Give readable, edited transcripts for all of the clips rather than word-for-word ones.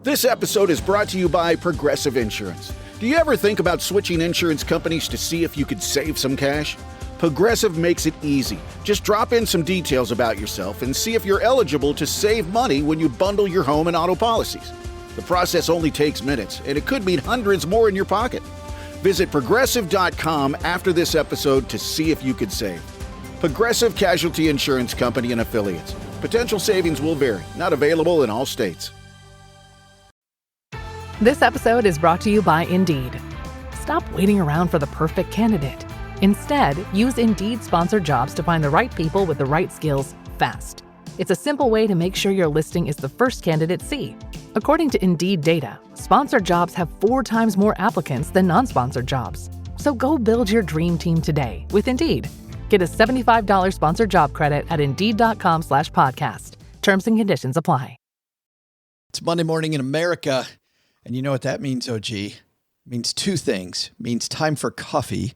This episode is brought to you by Progressive Insurance. Do you ever think about switching insurance companies to see if you could save some cash? Progressive makes it easy. Just drop in some details about yourself and see if you're eligible to save money when you bundle your home and auto policies. The process only takes minutes, and it could mean hundreds more in your pocket. Visit Progressive.com after this episode to see if you could save. Progressive Casualty Insurance Company and Affiliates. Potential savings will vary. Not available in all states. This episode is brought to you by Indeed. Stop waiting around for the perfect candidate. Instead, use Indeed sponsored jobs to find the right people with the right skills fast. It's a simple way to make sure your listing is the first candidates see. According to Indeed data, sponsored jobs have 4 times more applicants than non-sponsored jobs. So go build your dream team today with Indeed. Get a $75 sponsored job credit at Indeed.com/podcast. Terms and conditions apply. It's Monday morning in America, and you know what that means, OG? It means 2 things. It means time for coffee,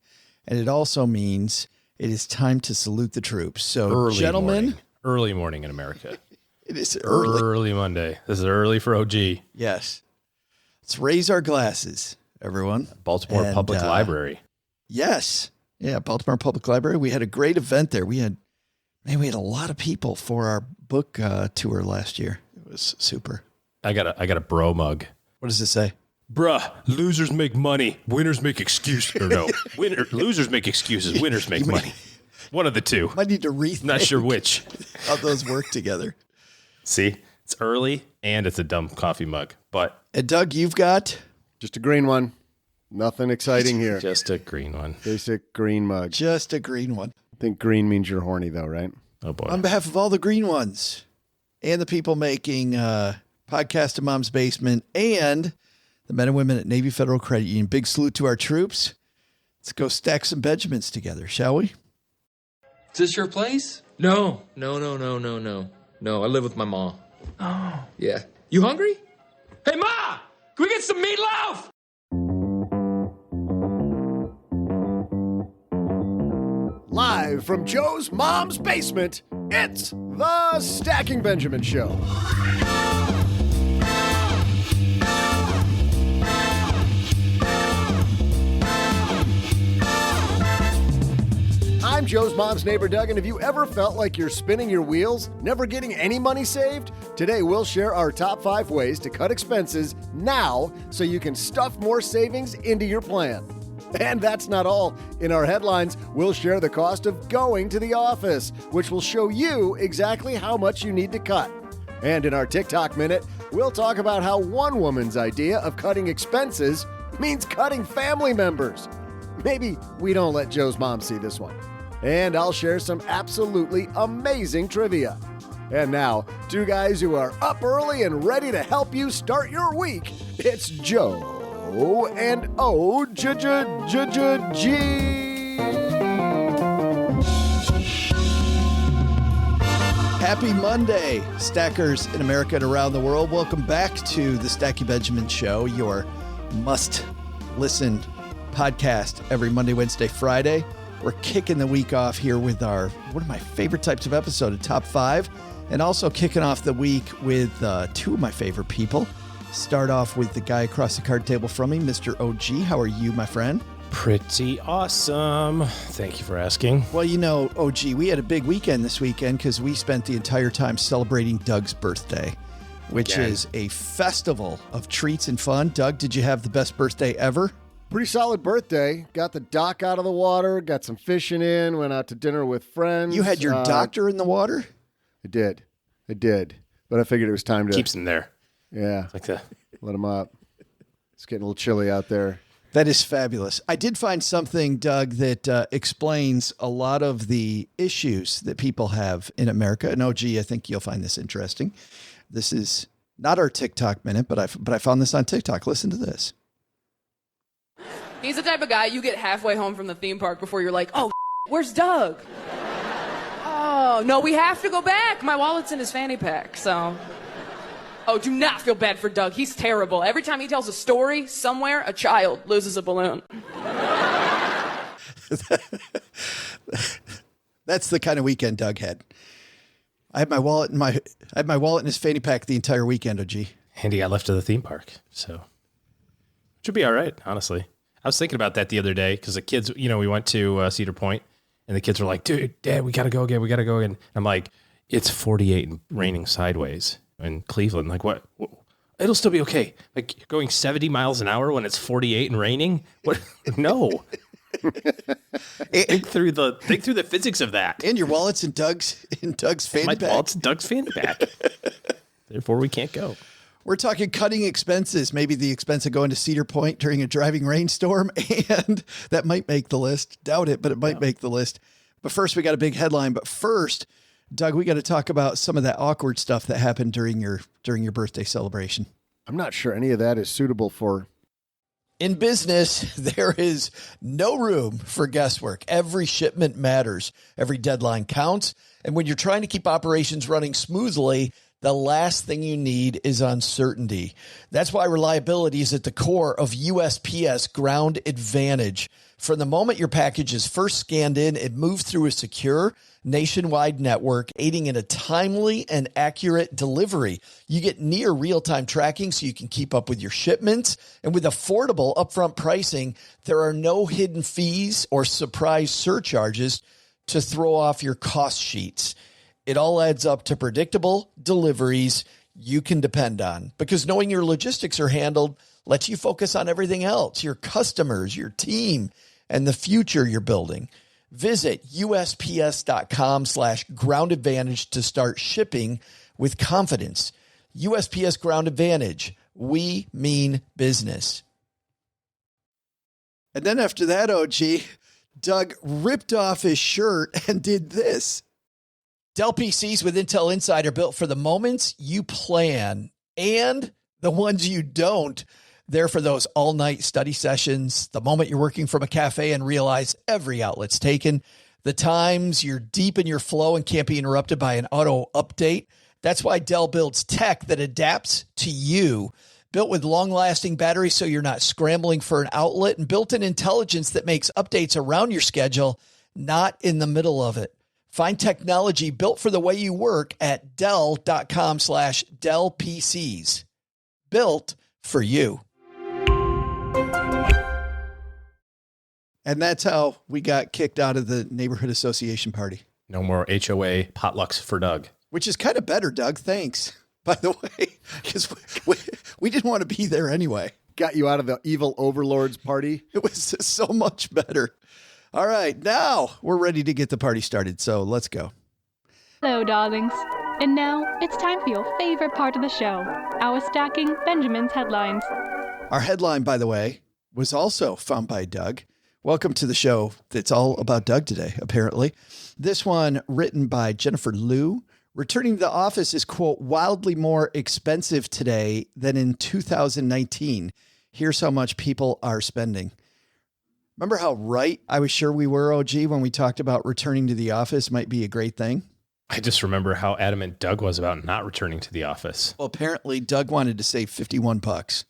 and it also means it is time to salute the troops. So, gentlemen. Early morning in America. It is early. Early Monday. This is early for OG. Yes. Let's raise our glasses, everyone. Baltimore Public Library. Yes. Yeah, Baltimore Public Library. We had a great event there. We had a lot of people for our book tour last year. It was super. I got a bro mug. What does it say? Bruh, losers make money. Winners make excuses. Or no, losers make excuses. Winners make money. One of the two. Might need to rethink. Not sure which. How those work together. See, it's early and it's a dumb coffee mug. But Doug, you've got just a green one. Nothing exciting here. Just a green one. Basic green mug. Just a green one. I think green means you're horny, though, right? Oh boy. On behalf of all the green ones and the people making Podcast in Mom's Basement and the men and women at Navy Federal Credit Union, big salute to our troops. Let's go stack some Benjamins together, shall we? Is this your place? No, I live with my mom. Oh. Yeah. You hungry? Hey, Ma! Can we get some meatloaf? Live from Joe's mom's basement, it's the Stacking Benjamin Show. I'm Joe's mom's neighbor, Doug, and have you ever felt like you're spinning your wheels, never getting any money saved? Today, we'll share our top 5 ways to cut expenses now so you can stuff more savings into your plan. And that's not all. In our headlines, we'll share the cost of going to the office, which will show you exactly how much you need to cut. And in our TikTok Minute, we'll talk about how one woman's idea of cutting expenses means cutting family members. Maybe we don't let Joe's mom see this one. And I'll share some absolutely amazing trivia. And now, 2 guys who are up early and ready to help you start your week. It's Joe and OG. Happy Monday, stackers in America and around the world. Welcome back to the Stacky Benjamin Show, your must-listen podcast every Monday, Wednesday, Friday. We're kicking the week off here with one of my favorite types of episode, a top 5, and also kicking off the week with 2 of my favorite people. Start off with the guy across the card table from me, Mr. OG. How are you, my friend? Pretty awesome. Thank you for asking. Well, you know, OG, we had a big weekend this weekend because we spent the entire time celebrating Doug's birthday, which is a festival of treats and fun. Doug, did you have the best birthday ever? Pretty solid birthday. Got the dock out of the water, got some fishing in, went out to dinner with friends. You had your doctor in the water? I did. But I figured it was time to... Keeps him there. Yeah. Like that. Let him up. It's getting a little chilly out there. That is fabulous. I did find something, Doug, that explains a lot of the issues that people have in America. And OG, I think you'll find this interesting. This is not our TikTok minute, but I found this on TikTok. Listen to this. He's the type of guy you get halfway home from the theme park before you're like, oh, where's Doug? Oh, no, we have to go back. My wallet's in his fanny pack, so... Oh, do not feel bad for Doug. He's terrible. Every time he tells a story, somewhere, a child loses a balloon. That's the kind of weekend Doug had. I had my wallet in his fanny pack the entire weekend, OG. Andy got left to the theme park, so should be all right, honestly. I was thinking about that the other day because the kids, we went to Cedar Point, and the kids were like, dude, Dad, we got to go again. And I'm like, it's 48 and raining sideways in Cleveland. Like, what? It'll still be okay. Like, going 70 miles an hour when it's 48 and raining? What? No. Think through the physics of that. And your wallet's in Doug's fanny pack. My wallet's in Doug's fanny pack. Therefore, we can't go. We're talking cutting expenses, maybe the expense of going to Cedar Point during a driving rainstorm, and that might make the list. Doubt it, but it might make the list. But first, we got a big headline. But first, Doug, we got to talk about some of that awkward stuff that happened during your birthday celebration. I'm not sure any of that is suitable for... In business, there is no room for guesswork. Every shipment matters. Every deadline counts. And when you're trying to keep operations running smoothly, the last thing you need is uncertainty. That's why reliability is at the core of USPS Ground Advantage. From the moment your package is first scanned in, it moves through a secure nationwide network, aiding in a timely and accurate delivery. You get near real-time tracking so you can keep up with your shipments. And with affordable upfront pricing, there are no hidden fees or surprise surcharges to throw off your cost sheets. It all adds up to predictable deliveries you can depend on, because knowing your logistics are handled lets you focus on everything else, your customers, your team, and the future you're building. Visit USPS.com/Ground Advantage to start shipping with confidence. USPS Ground Advantage. We mean business. And then after that, OG, Doug ripped off his shirt and did this. Dell PCs with Intel Inside are built for the moments you plan and the ones you don't. They're for those all-night study sessions, the moment you're working from a cafe and realize every outlet's taken, the times you're deep in your flow and can't be interrupted by an auto update. That's why Dell builds tech that adapts to you. Built with long-lasting batteries so you're not scrambling for an outlet, and built-in intelligence that makes updates around your schedule, not in the middle of it. Find technology built for the way you work at Dell.com/Dell PCs. Built for you. And that's how we got kicked out of the neighborhood association party. No more HOA potlucks for Doug. Which is kind of better, Doug. Thanks, by the way, because we didn't want to be there anyway. Got you out of the evil overlords party. It was so much better. All right, now we're ready to get the party started, so let's go. Hello, darlings. And now it's time for your favorite part of the show, our Stacking Benjamin's headlines. Our headline, by the way, was also found by Doug. Welcome to the show that's all about Doug today, apparently. This one written by Jennifer Liu. Returning to the office is, quote, wildly more expensive today than in 2019. Here's how much people are spending. Remember how right I was sure we were, OG, when we talked about returning to the office might be a great thing? I just remember how adamant Doug was about not returning to the office. Well, apparently Doug wanted to save $51.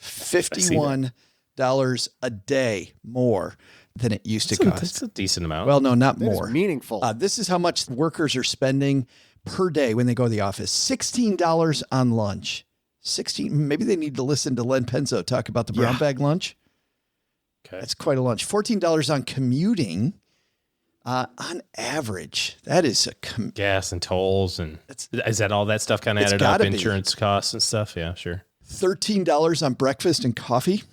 $51 a day more than it used to cost. That's a decent amount. Well, no, not That more. is meaningful. This is how much workers are spending per day when they go to the office. $16 on lunch. 16. Maybe they need to listen to Len Penzo talk about the brown bag lunch. Okay. That's quite a lunch. $14 on commuting. On average, that is a gas and tolls, and is that all that stuff kind of added up? Insurance costs and stuff. Yeah, sure. $13 on breakfast and coffee.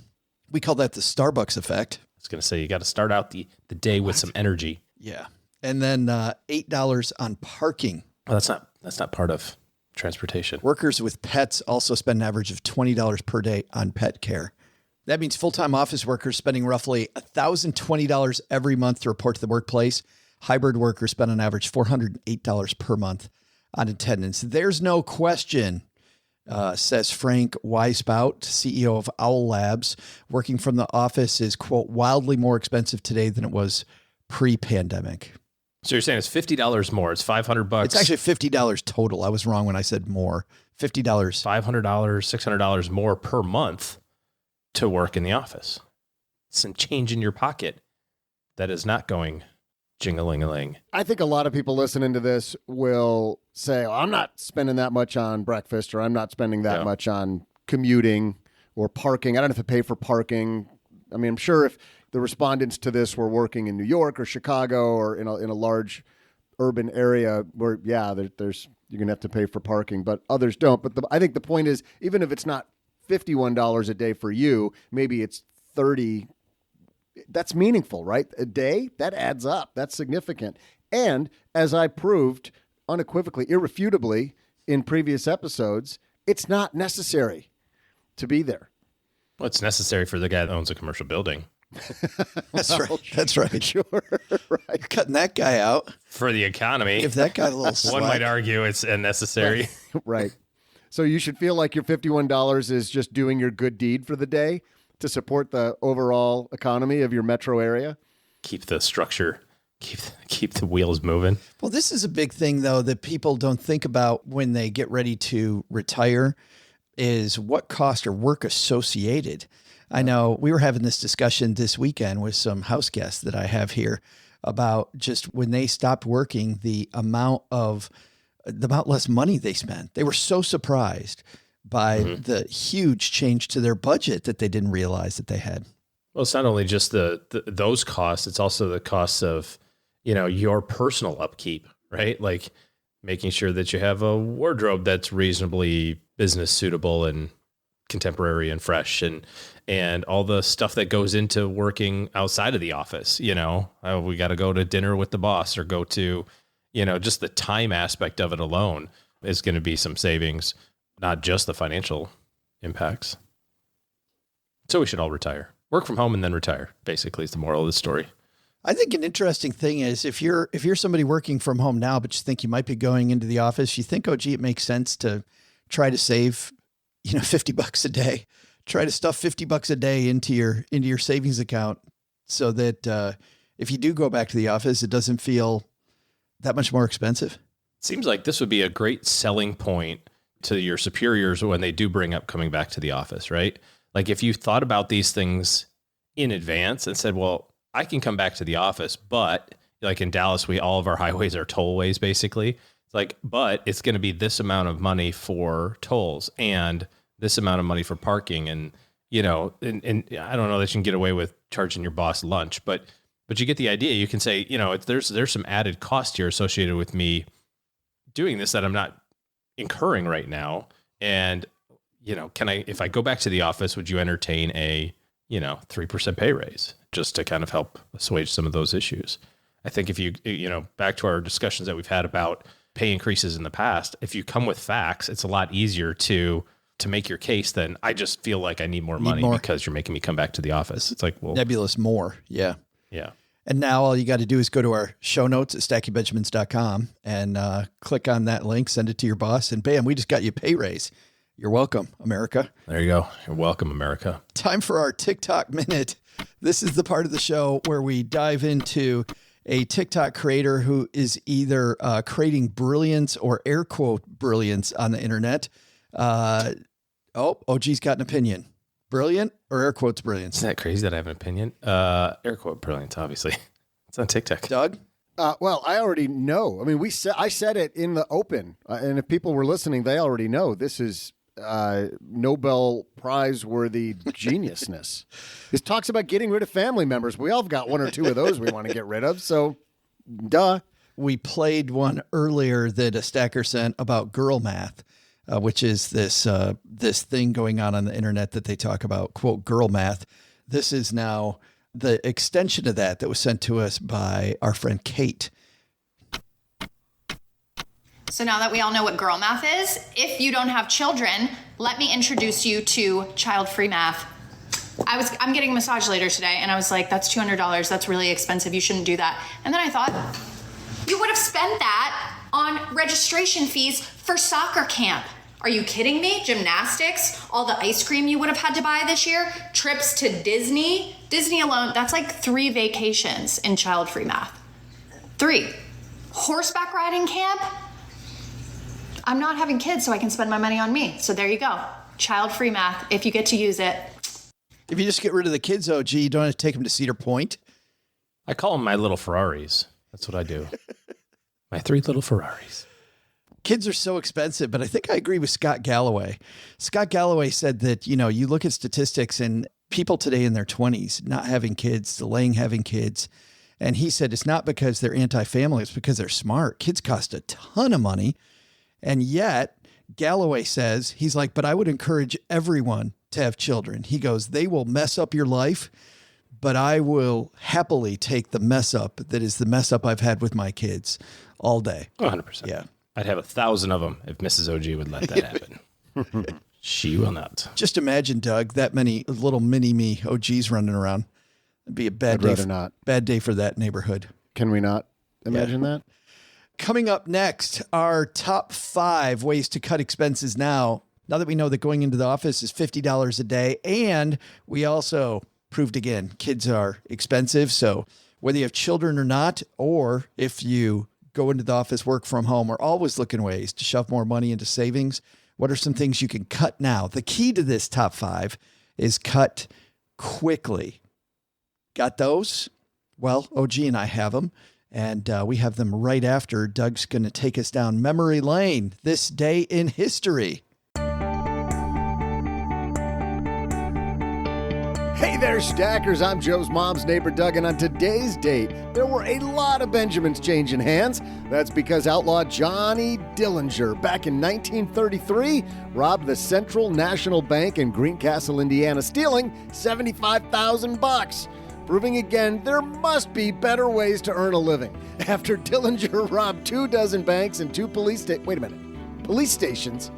We call that the Starbucks effect. I was going to say, you got to start out the day with some energy. Yeah. And then $8 on parking. Well, that's not part of transportation. Workers with pets also spend an average of $20 per day on pet care. That means full-time office workers spending roughly $1,020 every month to report to the workplace. Hybrid workers spend on average $408 per month on attendance. There's no question, says Frank Weisbout, CEO of Owl Labs. Working from the office is, quote, wildly more expensive today than it was pre-pandemic. So you're saying it's $50 more. It's $500. It's actually $50 total. I was wrong when I said more. $50. $500, $600 more per month to work in the office. Some change in your pocket that is not going Jing-a-ling-a-ling. I think a lot of people listening to this will say, oh, I'm not spending that much on breakfast, or I'm not spending that much on commuting or parking. I don't have to pay for parking. I mean, I'm sure if the respondents to this were working in New York or Chicago or in a large urban area where, there's you're going to have to pay for parking, but others don't. But I think the point is, even if it's not $51 a day for you, maybe it's $30. That's meaningful, right? A day, that adds up. That's significant. And as I proved unequivocally, irrefutably in previous episodes, it's not necessary to be there. Well, it's necessary for the guy that owns a commercial building. That's right. That's right. Sure. Right. You're cutting that guy out. For the economy. Give that guy a little slack. One might argue it's unnecessary. Right. So you should feel like your $51 is just doing your good deed for the day to support the overall economy of your metro area. Keep the structure, keep the wheels moving. Well, this is a big thing, though, that people don't think about when they get ready to retire, is what costs are work associated. I know we were having this discussion this weekend with some house guests that I have here about just when they stopped working, the amount less money they spent. They were so surprised by the huge change to their budget that they didn't realize that they had. Well, it's not only just those costs, it's also the costs of, your personal upkeep, right? Like making sure that you have a wardrobe that's reasonably business suitable and contemporary and fresh, and all the stuff that goes into working outside of the office. We got to go to dinner with the boss, or go to, just the time aspect of it alone is going to be some savings, not just the financial impacts. So we should all retire. Work from home and then retire, basically, is the moral of the story. I think an interesting thing is if you're somebody working from home now, but you think you might be going into the office, you think, it makes sense to try to save, $50 a day. Try to stuff $50 a day into your savings account so that if you do go back to the office, it doesn't feel that much more expensive. Seems like this would be a great selling point to your superiors when they do bring up coming back to the office, right? Like if you thought about these things in advance and said, well, I can come back to the office, but like in Dallas, all of our highways are tollways, basically. It's like, but it's going to be this amount of money for tolls and this amount of money for parking. And, and I don't know that you can get away with charging your boss lunch, but you get the idea. You can say, there's some added cost here associated with me doing this that I'm not incurring right now. And, if I go back to the office, would you entertain a, 3% pay raise just to kind of help assuage some of those issues? I think if you back to our discussions that we've had about pay increases in the past, if you come with facts, it's a lot easier to make your case than I just feel like I need more money because you're making me come back to the office. It's like, well, nebulous more. Yeah. Yeah. And now all you got to do is go to our show notes at stackingbenjamins.com and click on that link, send it to your boss, and bam, we just got you a pay raise. You're welcome, America. There you go. You're welcome, America. Time for our TikTok minute. This is the part of the show where we dive into a TikTok creator who is either creating brilliance or air quote brilliance on the internet. OG's got an opinion. Brilliant or air quotes brilliance? Isn't that crazy that I have an opinion? Air quote brilliance, obviously. It's on TikTok. Doug? Well, I already know. I mean, I said it in the open, and if people were listening, they already know this is Nobel Prize worthy geniusness. This talks about getting rid of family members. We all have got one or two of those we want to get rid of. So, duh. We played one earlier that a stacker sent about girl math, which is this thing going on the internet that they talk about, quote, girl math. This is now the extension of that was sent to us by our friend Kate. So now that we all know what girl math is, if you don't have children, let me introduce you to child-free math. I'm getting a massage later today, and I was like, that's $200. That's really expensive. You shouldn't do that. And then I thought, you would have spent that on registration fees for soccer camp. Are you kidding me? Gymnastics, all the ice cream you would have had to buy this year, trips to Disney. Disney alone, that's like 3 vacations in child-free math. 3. Horseback riding camp. I'm not having kids, so I can spend my money on me. So there you go. Child-free math, if you get to use it. If you just get rid of the kids, OG, you don't have to take them to Cedar Point. I call them my little Ferraris. That's what I do. My 3 little Ferraris. Kids are so expensive, but I think I agree with Scott Galloway. Scott Galloway said that, you look at statistics and people today in their 20s not having kids, delaying having kids. And he said it's not because they're anti-family, it's because they're smart. Kids cost a ton of money. And yet, Galloway says, he's like, but I would encourage everyone to have children. He goes, they will mess up your life, but I will happily take the mess up that is the mess up I've had with my kids all day. 100%. Yeah. I'd have 1,000 of them if Mrs. OG would let that happen. She will not. Just imagine, Doug, that many little mini-me OGs running around. It'd be a bad day. Bad day for that neighborhood. Can we not imagine that? Coming up next, our top 5 ways to cut expenses now. Now that we know that going into the office is $50 a day, and we also proved again, kids are expensive. So whether you have children or not, or if you go into the office, work from home, we're always looking ways to shove more money into savings. What are some things you can cut now? The key to this top 5 is cut quickly. Got those? Well, OG and I have them, and we have them right after. Doug's going to take us down memory lane, this day in history. Hey there, Stackers. I'm Joe's mom's neighbor, Doug, and on today's date, there were a lot of Benjamins changing hands. That's because outlaw Johnny Dillinger, back in 1933, robbed the Central National Bank in Greencastle, Indiana, stealing $75,000. Proving again, there must be better ways to earn a living. After Dillinger robbed 24 banks and 2 police stations,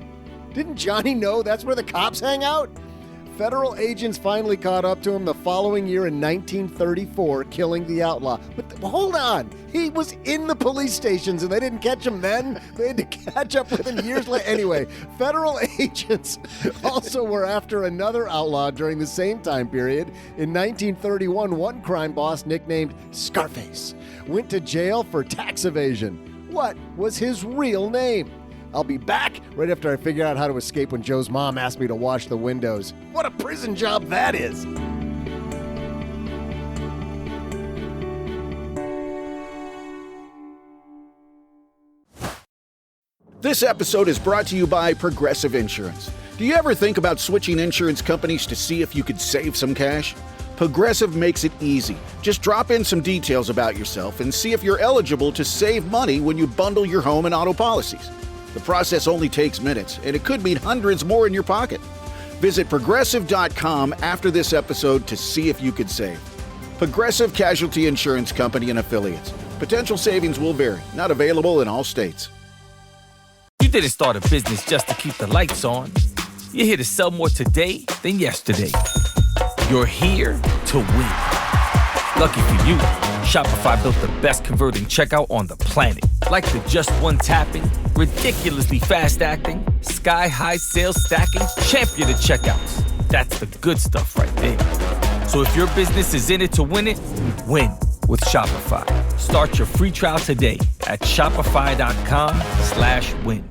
didn't Johnny know that's where the cops hang out? Federal agents finally caught up to him the following year in 1934, killing the outlaw. But hold on, he was in the police stations and they didn't catch him then? They had to catch up with him years later. Anyway, federal agents also were after another outlaw during the same time period. In 1931, one crime boss nicknamed Scarface went to jail for tax evasion. What was his real name? I'll be back right after I figure out how to escape when Joe's mom asked me to wash the windows. What a prison job that is! This episode is brought to you by Progressive Insurance. Do you ever think about switching insurance companies to see if you could save some cash? Progressive makes it easy. Just drop in some details about yourself and see if you're eligible to save money when you bundle your home and auto policies. The process only takes minutes, and it could mean hundreds more in your pocket. Visit Progressive.com after this episode to see if you could save. Progressive Casualty Insurance Company and Affiliates. Potential savings will vary. Not available in all states. You didn't start a business just to keep the lights on. You're here to sell more today than yesterday. You're here to win. Lucky for you, Shopify built the best converting checkout on the planet. Like the just one tapping, ridiculously fast acting, sky-high sales stacking, champion of checkouts. That's the good stuff right there. So if your business is in it to win it, win with Shopify. Start your free trial today at shopify.com/win.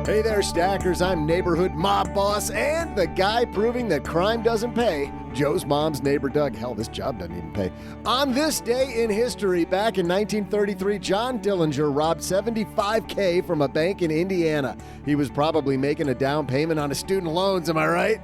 Hey there, Stackers. I'm neighborhood mob boss and the guy proving that crime doesn't pay, Joe's mom's neighbor, Doug. Hell, this job doesn't even pay. On this day in history, back in 1933, John Dillinger robbed $75K from a bank in Indiana. He was probably making a down payment on his student loans, am I right?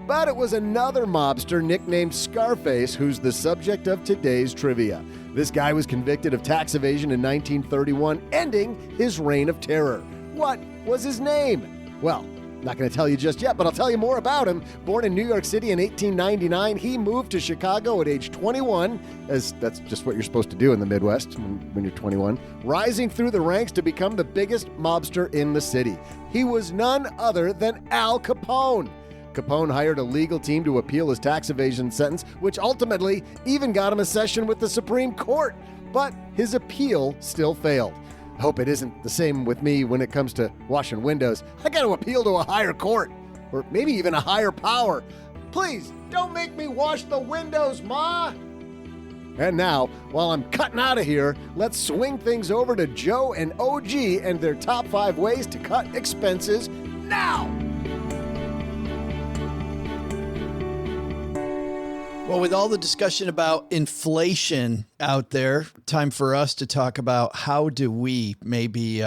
But it was another mobster nicknamed Scarface who's the subject of today's trivia. This guy was convicted of tax evasion in 1931, ending his reign of terror. What was his name? Well, not going to tell you just yet, but I'll tell you more about him. Born in New York City in 1899, he moved to Chicago at age 21, as that's just what you're supposed to do in the Midwest when you're 21, rising through the ranks to become the biggest mobster in the city. He was none other than Al Capone. Capone hired a legal team to appeal his tax evasion sentence, which ultimately even got him a session with the Supreme Court. But his appeal still failed. I hope it isn't the same with me when it comes to washing windows. I got to appeal to a higher court, or maybe even a higher power. Please, don't make me wash the windows, Ma! And now, while I'm cutting out of here, let's swing things over to Joe and OG and their top 5 ways to cut expenses now! Well, with all the discussion about inflation out there, time for us to talk about how do we maybe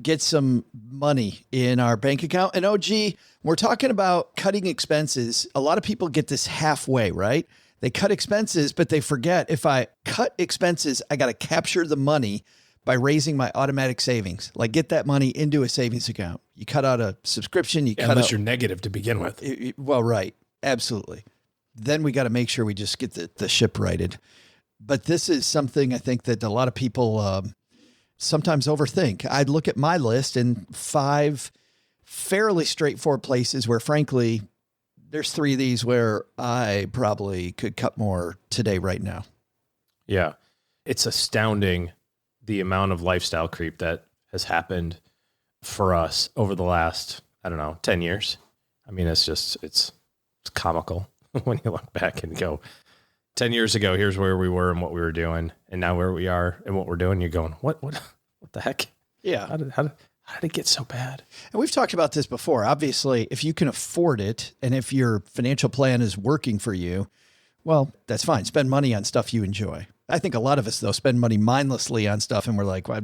get some money in our bank account. And OG, we're talking about cutting expenses. A lot of people get this halfway, right? They cut expenses, but they forget if I cut expenses, I got to capture the money by raising my automatic savings, like get that money into a savings account. You cut out a subscription, unless you're negative to begin with. Well, right. Absolutely. Then we got to make sure we just get the ship righted. But this is something I think that a lot of people sometimes overthink. I'd look at my list and 5 fairly straightforward places where, frankly, there's 3 of these where I probably could cut more today, right now. Yeah. It's astounding the amount of lifestyle creep that has happened for us over the last, 10 years. I mean, it's comical when you look back and go 10 years ago, here's where we were and what we were doing. And now where we are and what we're doing, you're going, what the heck? Yeah. How did it get so bad? And we've talked about this before. Obviously, if you can afford it and if your financial plan is working for you, well, that's fine. Spend money on stuff you enjoy. I think a lot of us, though, spend money mindlessly on stuff, and we're like, why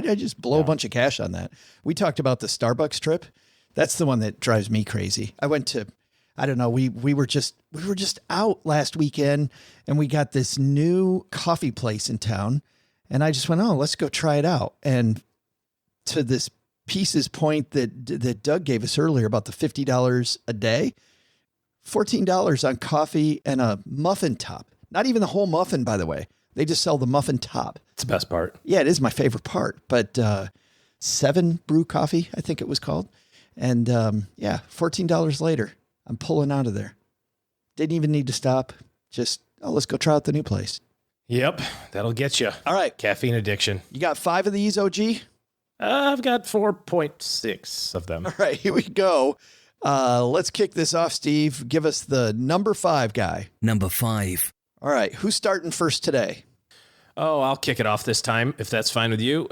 did I just blow a bunch of cash on that? We talked about the Starbucks trip. That's the one that drives me crazy. I went to, we were just out last weekend, and we got this new coffee place in town, and I just went, let's go try it out. And to this piece's point that Doug gave us earlier about the $50 a day, $14 on coffee and a muffin top. Not even the whole muffin, by the way. They just sell the muffin top. It's the best part. Yeah, it is my favorite part. But 7 brew coffee, I think it was called. And $14 later, I'm pulling out of there. Didn't even need to stop. Just, let's go try out the new place. Yep, that'll get you. All right. Caffeine addiction. You got 5 of these, OG? I've got 4.6 of them. All right, here we go. Let's kick this off, Steve. Give us the number 5 guy. Number 5. All right, who's starting first today? Oh, I'll kick it off this time, if that's fine with you.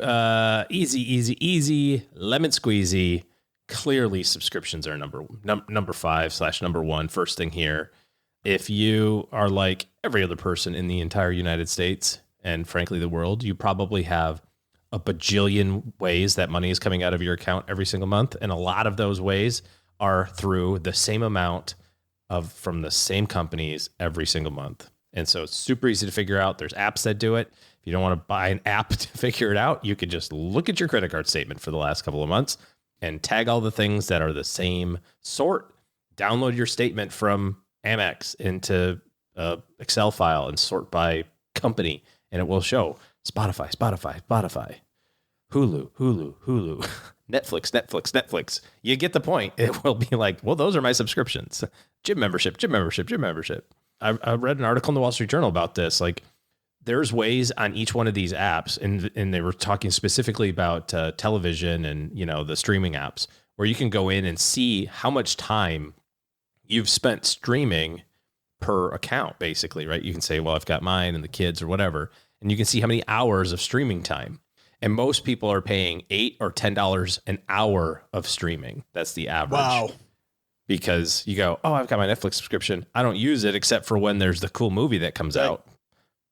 Easy, lemon squeezy. Clearly, subscriptions are number 5/number 1. First thing here, if you are like every other person in the entire United States and frankly the world, you probably have a bajillion ways that money is coming out of your account every single month, and a lot of those ways are through the same amount from the same companies every single month. And so it's super easy to figure out. There's apps that do it. If you don't want to buy an app to figure it out, you could just look at your credit card statement for the last couple of months and tag all the things that are the same sort. Download your statement from Amex into an Excel file and sort by company, and it will show Spotify, Hulu, Netflix. You get the point. It will be like, well, those are my subscriptions. Gym membership. I read an article in the Wall Street Journal about this. Like, there's ways on each one of these apps, and they were talking specifically about television and, the streaming apps, where you can go in and see how much time you've spent streaming per account, basically, right? You can say, well, I've got mine and the kids or whatever, and you can see how many hours of streaming time. And most people are paying $8 or $10 an hour of streaming. That's the average. Wow. Because you go, I've got my Netflix subscription. I don't use it except for when there's the cool movie that comes out.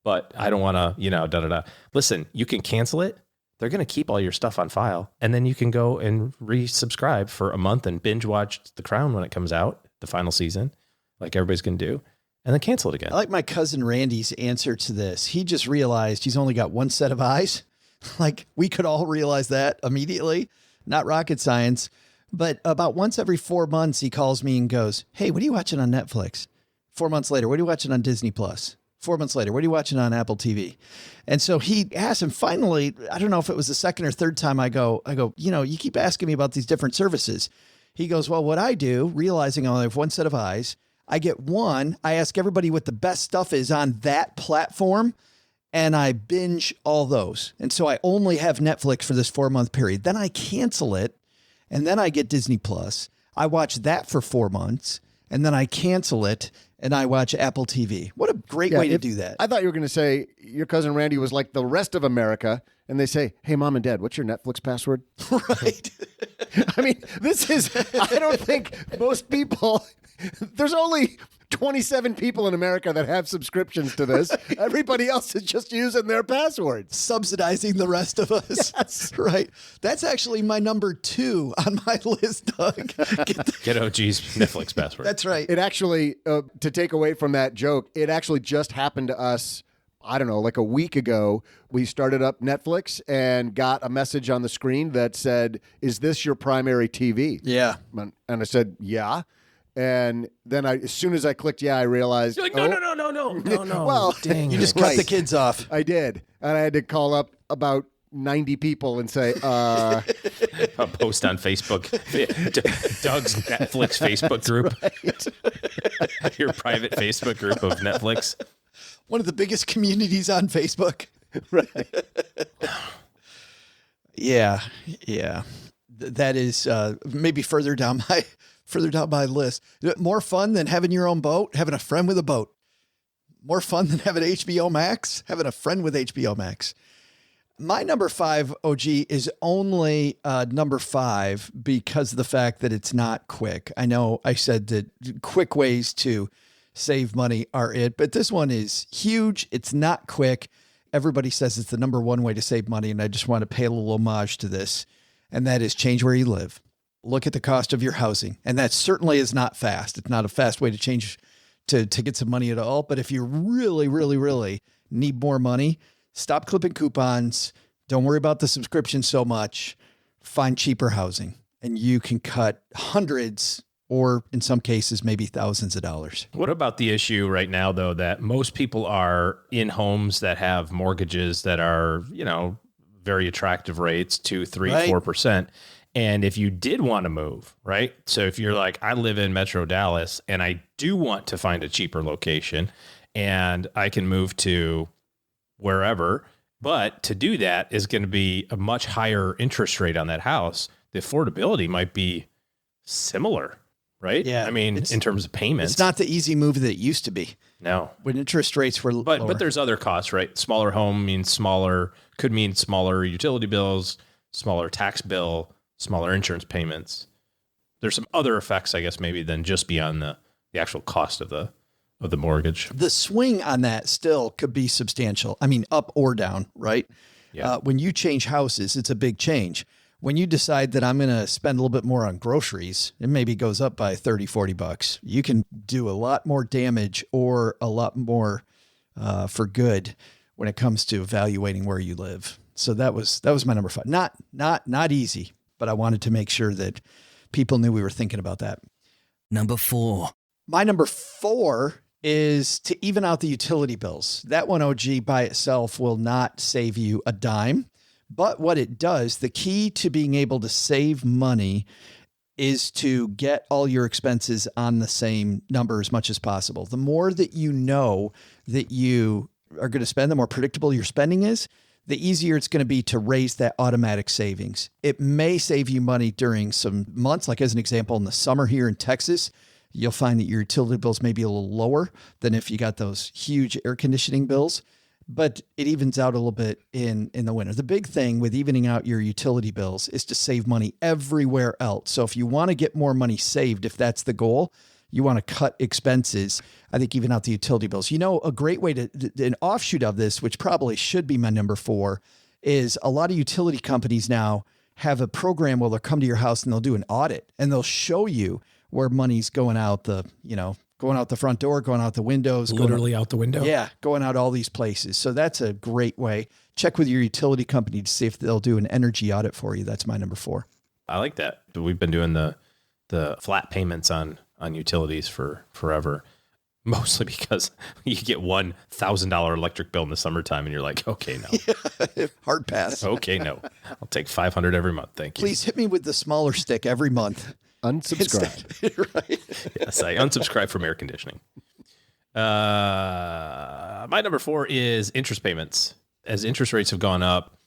But I don't want to, Listen, you can cancel it. They're going to keep all your stuff on file. And then you can go and resubscribe for a month and binge watch The Crown when it comes out, the final season, like everybody's going to do, and then cancel it again. I like my cousin Randy's answer to this. He just realized he's only got one set of eyes. Like, we could all realize that immediately. Not rocket science. But about once every 4 months, he calls me and goes, hey, what are you watching on Netflix? 4 months later, what are you watching on Disney Plus? 4 months later, what are you watching on Apple TV? And so he asked him finally, I don't know if it was the second or third time I go, you keep asking me about these different services. He goes, well, what I do, realizing I only have one set of eyes, I get one, I ask everybody what the best stuff is on that platform, and I binge all those. And so I only have Netflix for this 4 month period. Then I cancel it. And then I get Disney Plus. I watch that for 4 months, and then I cancel it, and I watch Apple TV. What a great way to do that. I thought you were going to say your cousin Randy was like the rest of America, and they say, hey, Mom and Dad, what's your Netflix password? Right. I mean, I don't think most people, there's only 27 people in America that have subscriptions to this. Everybody else is just using their passwords. Subsidizing the rest of us. Yes. Right. That's actually my number 2 on my list, Doug. Get OG's Netflix password. That's right. It actually, to take away from that joke, it actually just happened to us, I don't know, like a week ago. We started up Netflix and got a message on the screen that said, "Is this your primary TV?" Yeah. And I said, "Yeah." And then as soon as I clicked, yeah, I realized. You're like, no. Well, dang You it. just cut the kids off. I did. And I had to call up about 90 people and say, A post on Facebook. Doug's Netflix Facebook group. Right. Your private Facebook group of Netflix. One of the biggest communities on Facebook. right. Yeah. That is maybe further down my list. More fun than having your own boat, having a friend with a boat. More fun than having HBO Max, having a friend with HBO Max. My number 5, OG, is only number 5 because of the fact that it's not quick. I know I said that quick ways to save money are it, but this one is huge. It's not quick. Everybody says it's the number 1 way to save money, and I just want to pay a little homage to this, and that is change where you live. Look at the cost of your housing, and that certainly is not fast. It's not a fast way to change to get some money at all, but if you really, really, really need more money, stop clipping coupons. Don't worry about the subscription so much. Find cheaper housing, and you can cut hundreds or in some cases, maybe thousands of dollars. What about the issue right now, though, that most people are in homes that have mortgages that are, very attractive rates, 2%, 3%, Right. 4%. And if you did want to move, right? So if you're like, I live in Metro Dallas and I do want to find a cheaper location and I can move to wherever, but to do that is going to be a much higher interest rate on that house. The affordability might be similar, right? Yeah, I mean, in terms of payments. It's not the easy move that it used to be. No. When interest rates were lower. But there's other costs, right? Smaller home could mean smaller utility bills, smaller tax bill, smaller insurance payments. There's some other effects, I guess, maybe than just beyond the actual cost of the mortgage. The swing on that still could be substantial. I mean, up or down, right? Yeah. When you change houses, it's a big change. When you decide that I'm going to spend a little bit more on groceries, it maybe goes up by $30-$40. You can do a lot more damage or a lot more for good when it comes to evaluating where you live. So that was my number 5. Not easy, but I wanted to make sure that people knew we were thinking about that. Number 4. My number 4 is to even out the utility bills. That one, OG, by itself will not save you a dime. But what it does, the key to being able to save money is to get all your expenses on the same number as much as possible. The more that you know that you are going to spend, the more predictable your spending is, the easier it's going to be to raise that automatic savings. It may save you money during some months, like as an example, in the summer here in Texas, you'll find that your utility bills may be a little lower than if you got those huge air conditioning bills. But it evens out a little bit in the winter. The big thing with evening out your utility bills is to save money everywhere else. So if you want to get more money saved, if that's the goal, you want to cut expenses, I think even out the utility bills. A great way an offshoot of this, which probably should be my number 4, is a lot of utility companies now have a program where they'll come to your house and they'll do an audit and they'll show you where money's going out going out the front door, going out the windows. Literally out the window? Yeah, going out all these places. So that's a great way. Check with your utility company to see if they'll do an energy audit for you. That's my number 4. I like that. We've been doing the flat payments on utilities for forever, mostly because you get $1,000 electric bill in the summertime and you're like, okay, no. Hard pass. Okay, no. I'll take $500 every month. Thank you. Please hit me with the smaller stick every month. Unsubscribe. Right. Yes, I unsubscribe from air conditioning. My number 4 is interest payments. As interest rates have gone up,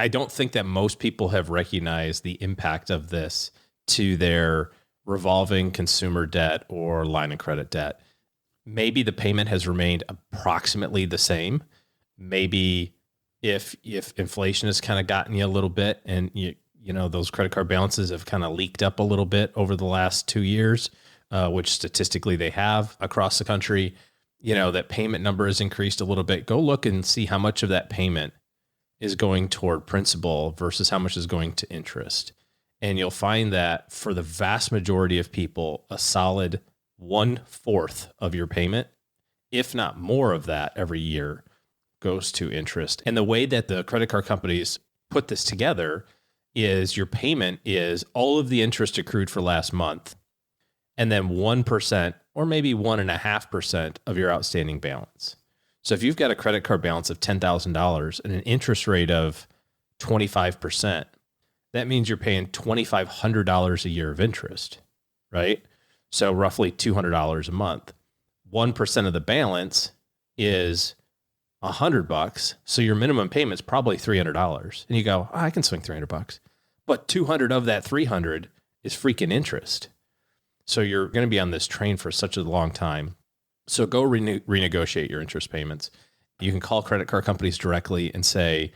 I don't think that most people have recognized the impact of this to their revolving consumer debt or line of credit debt. Maybe the payment has remained approximately the same. Maybe if inflation has kind of gotten you a little bit and those credit card balances have kind of leaked up a little bit over the last 2 years, which statistically they have across the country, that payment number has increased a little bit. Go look and see how much of that payment is going toward principal versus how much is going to interest. And you'll find that for the vast majority of people, a solid 1/4 of your payment, if not more of that every year, goes to interest. And the way that the credit card companies put this together is your payment is all of the interest accrued for last month, and then 1% or maybe 1.5% of your outstanding balance. So if you've got a credit card balance of $10,000 and an interest rate of 25%, that means you're paying $2,500 a year of interest, right? So roughly $200 a month. 1% of the balance is $100. So your minimum payment is probably $300. And you go, I can swing $300, but 200 of that 300 is freaking interest. So you're going to be on this train for such a long time. So go renegotiate your interest payments. You can call credit card companies directly and say,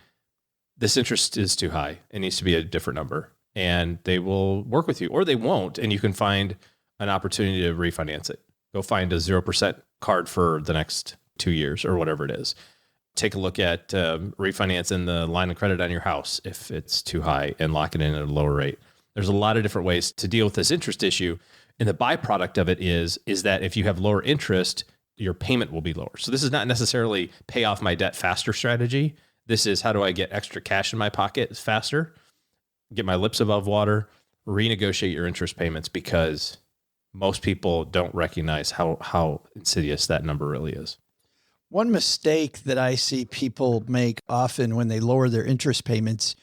this interest is too high. It needs to be a different number. And they will work with you, or they won't. And you can find an opportunity to refinance it. Go find a 0% card for the next 2 years or whatever it is. Take a look at refinancing the line of credit on your house if it's too high and lock it in at a lower rate. There's a lot of different ways to deal with this interest issue. And the byproduct of it is that if you have lower interest, your payment will be lower. So this is not necessarily pay off my debt faster strategy. This is how do I get extra cash in my pocket faster, get my lips above water, renegotiate your interest payments, because most people don't recognize how insidious that number really is. One mistake that I see people make often when they lower their interest payments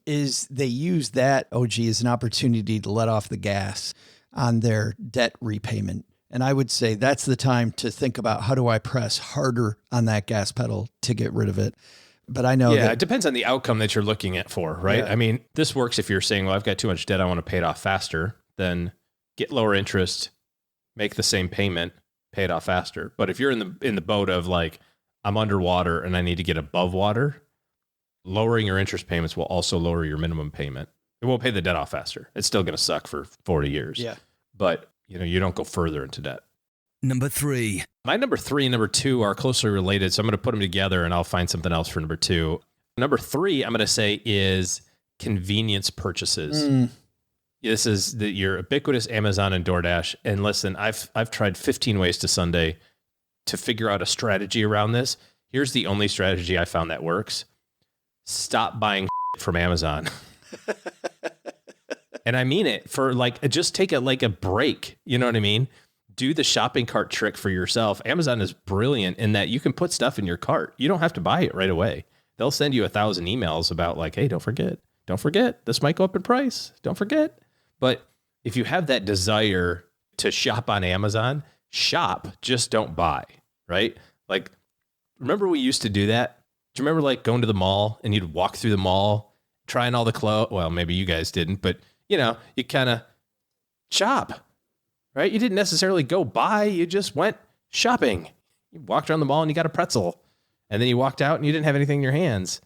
is they use that, as an opportunity to let off the gas on their debt repayment. And I would say that's the time to think about, how do I press harder on that gas pedal to get rid of it? But I know it depends on the outcome that you're looking at for, right? Yeah. I mean, this works if you're saying, well, I've got too much debt, I want to pay it off faster, then get lower interest, make the same payment, pay it off faster. But if you're in the boat of like, I'm underwater and I need to get above water, lowering your interest payments will also lower your minimum payment. It won't pay the debt off faster. It's still going to suck for 40 years. Yeah. But you don't go further into debt. Number 3. My number 3 and number 2 are closely related, so I'm going to put them together and I'll find something else for number 2. Number 3, I'm going to say, is convenience purchases. This is your ubiquitous Amazon and DoorDash. And listen, I've tried 15 ways to Sunday to figure out a strategy around this. Here's the only strategy I found that works. Stop buying from Amazon. And I mean it, for just take a break. You know what I mean? Do the shopping cart trick for yourself. Amazon is brilliant in that you can put stuff in your cart. You don't have to buy it right away. They'll send you 1,000 emails about hey, don't forget, this might go up in price. Don't forget. But if you have that desire to shop on Amazon, shop, just don't buy, right? Remember we used to do that? Do you remember going to the mall and you'd walk through the mall, trying all the clothes? Well, maybe you guys didn't, but you kind of shop, right? You didn't necessarily go buy, you just went shopping. You walked around the mall and you got a pretzel, and then you walked out and you didn't have anything in your hands.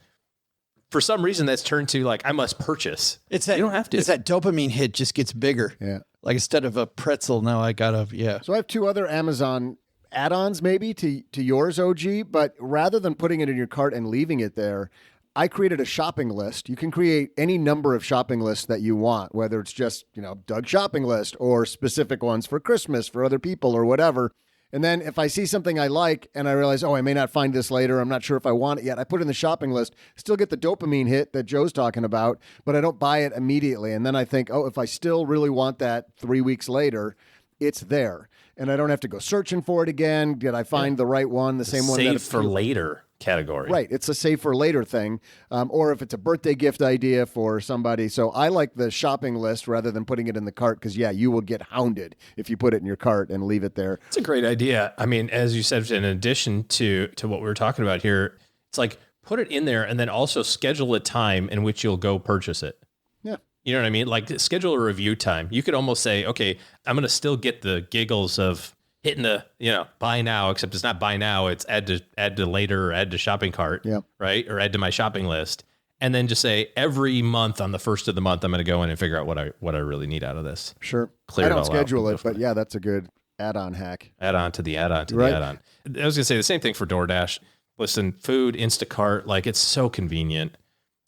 For some reason, that's turned to I must purchase. You don't have to. It's that dopamine hit just gets bigger. Yeah. Instead of a pretzel, now I got So I have 2 other Amazon add-ons maybe to yours, OG, but rather than putting it in your cart and leaving it there, I created a shopping list. You can create any number of shopping lists that you want, whether it's just, Doug's shopping list or specific ones for Christmas for other people or whatever. And then if I see something I like and I realize, I may not find this later, I'm not sure if I want it yet, I put it in the shopping list, still get the dopamine hit that Joe's talking about, but I don't buy it immediately. And then I think, if I still really want that 3 weeks later, it's there. And I don't have to go searching for it again. Did I find the right one, the same one? Save for later category. Right. It's a save for later thing. Or if it's a birthday gift idea for somebody. So I like the shopping list rather than putting it in the cart because, you will get hounded if you put it in your cart and leave it there. It's a great idea. I mean, as you said, in addition to what we were talking about here, it's put it in there and then also schedule a time in which you'll go purchase it. Yeah. You know what I mean? Schedule a review time. You could almost say, okay, I'm going to still get the giggles of hitting the, buy now, except it's not buy now. It's add to later or add to shopping cart, yeah. right? Or add to my shopping list. and then just say every month on the first of the month, I'm going to go in and figure out what I really need out of this. Sure. Clear I it don't all schedule out. it, but yeah, that's a good add-on hack. Add on to the add-on to Right. the add-on. I was going to say the same thing for DoorDash. Listen, food, Instacart, like it's so convenient.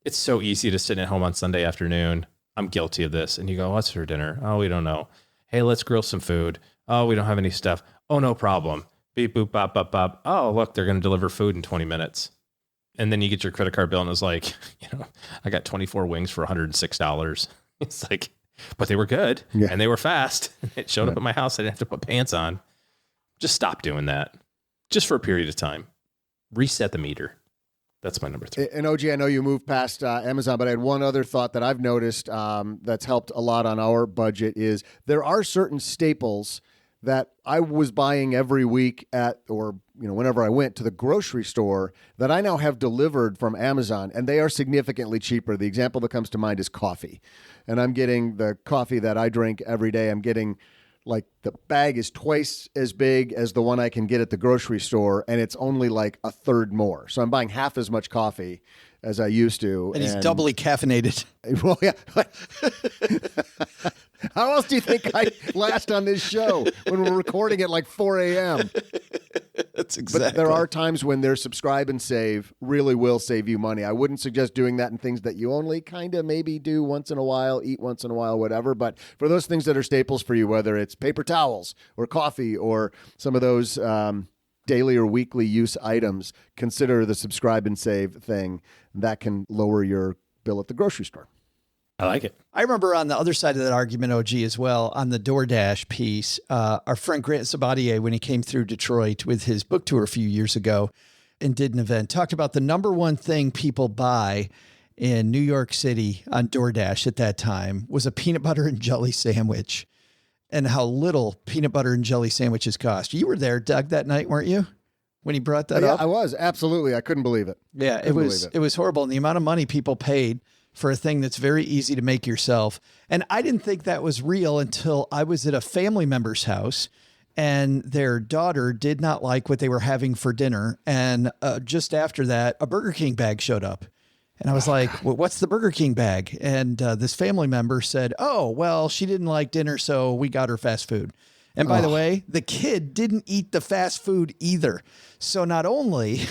It's so easy to sit at home on Sunday afternoon. I'm guilty of this. And you go, what's for dinner? Oh, we don't know. Hey, let's grill some food. Oh, we don't have any stuff. Oh, no problem. Beep, boop, bop, bop, bop. Oh, look, they're going to deliver food in 20 minutes. And then you get your credit card bill and it's like, I got 24 wings for $106. It's like, but they were good and they were fast. It showed up at my house. I didn't have to put pants on. Just stop doing that. Just for a period of time. Reset the meter. That's my number 3. And OG, I know you moved past Amazon, but I had one other thought that I've noticed that's helped a lot on our budget is there are certain staples that I was buying every week whenever I went to the grocery store that I now have delivered from Amazon, and they are significantly cheaper. The example that comes to mind is coffee. And I'm getting the coffee that I drink every day. I'm getting like the bag is twice as big as the one I can get at the grocery store, and it's only like a third more. So I'm buying half as much coffee as I used to. And he's doubly caffeinated. Well, yeah. How else do you think I last on this show when we're recording at like 4 a.m.? That's exactly. But there are times when their subscribe and save really will save you money. I wouldn't suggest doing that in things that you only kind of maybe do once in a while, eat once in a while, whatever. But for those things that are staples for you, whether it's paper towels or coffee or some of those daily or weekly use items, consider the subscribe and save thing. That can lower your bill at the grocery store. I like it. I remember on the other side of that argument, OG, as well, on the DoorDash piece, our friend Grant Sabatier, when he came through Detroit with his book tour a few years ago and did an event, talked about the number one thing people buy in New York City on DoorDash at that time was a peanut butter and jelly sandwich, and how little peanut butter and jelly sandwiches cost. You were there, Doug, that night, weren't you? When he brought that up? I was. Absolutely. I couldn't believe it. Yeah, it was horrible. And the amount of money people paid for a thing that's very easy to make yourself. And I didn't think that was real until I was at a family member's house and their daughter did not like what they were having for dinner. And just after that, a Burger King bag showed up. And I was like, well, what's the Burger King bag? And this family member said, oh, well, she didn't like dinner, so we got her fast food. And by the way, the kid didn't eat the fast food either. So not only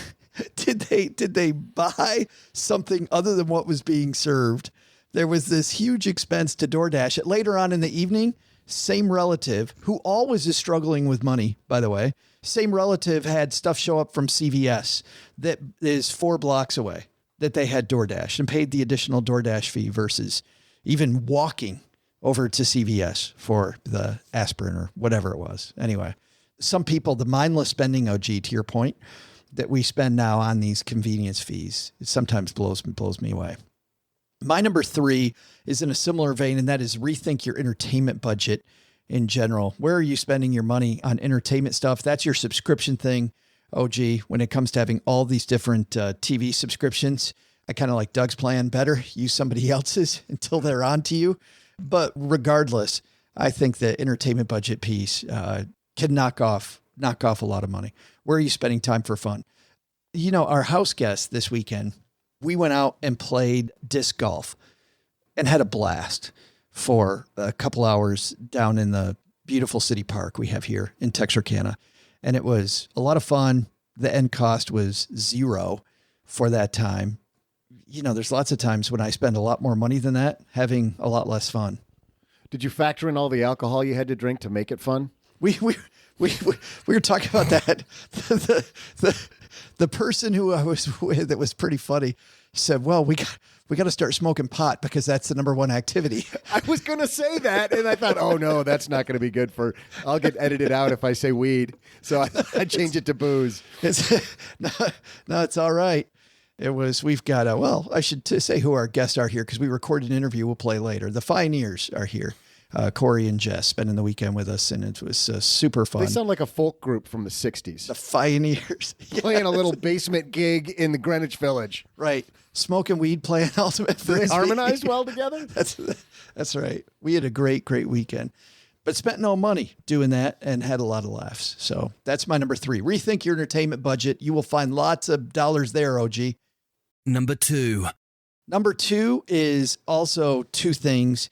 did they buy something other than what was being served, there was this huge expense to DoorDash. Later on in the evening, same relative, who always is struggling with money, by the way, same relative had stuff show up from CVS that is 4 blocks away that they had DoorDash and paid the additional DoorDash fee versus even walking over to CVS for the aspirin or whatever it was. Anyway, some people, the mindless spending, OG, to your point, that we spend now on these convenience fees, it sometimes blows me away. My number 3 is in a similar vein, and that is rethink your entertainment budget in general. Where are you spending your money on entertainment stuff? That's your subscription thing, OG, when it comes to having all these different TV subscriptions. I kind of like Doug's plan better. Use somebody else's until they're on to you. But regardless, I think the entertainment budget piece can knock off a lot of money. Where are you spending time for fun? You know, our house guests this weekend, we went out and played disc golf and had a blast for a couple hours down in the beautiful city park we have here in Texarkana. And it was a lot of fun. The end cost was $0 for that time. You know, there's lots of times when I spend a lot more money than that, having a lot less fun. Did you factor in all the alcohol you had to drink to make it fun? We were talking about that. The person who I was with, that was pretty funny, said, well, we got to start smoking pot because that's the number one activity. I was going to say that. And I thought, oh no, that's not going to be good I'll get edited out if I say weed. So I changed it to booze. No, it's all right. We've got I should say who our guests are here because we recorded an interview we'll play later. The Pioneers are here. Corey and Jess spending the weekend with us, and it was super fun. They sound like a folk group from the 60s. The Pioneers. Playing a little basement gig in the Greenwich Village. Right. Smoking weed, playing ultimate frisbee. They harmonized well together? That's right. We had a great weekend. But spent no money doing that and had a lot of laughs. So that's my number 3. Rethink your entertainment budget. You will find lots of dollars there, OG. Number 2. Number 2 is also 2 things: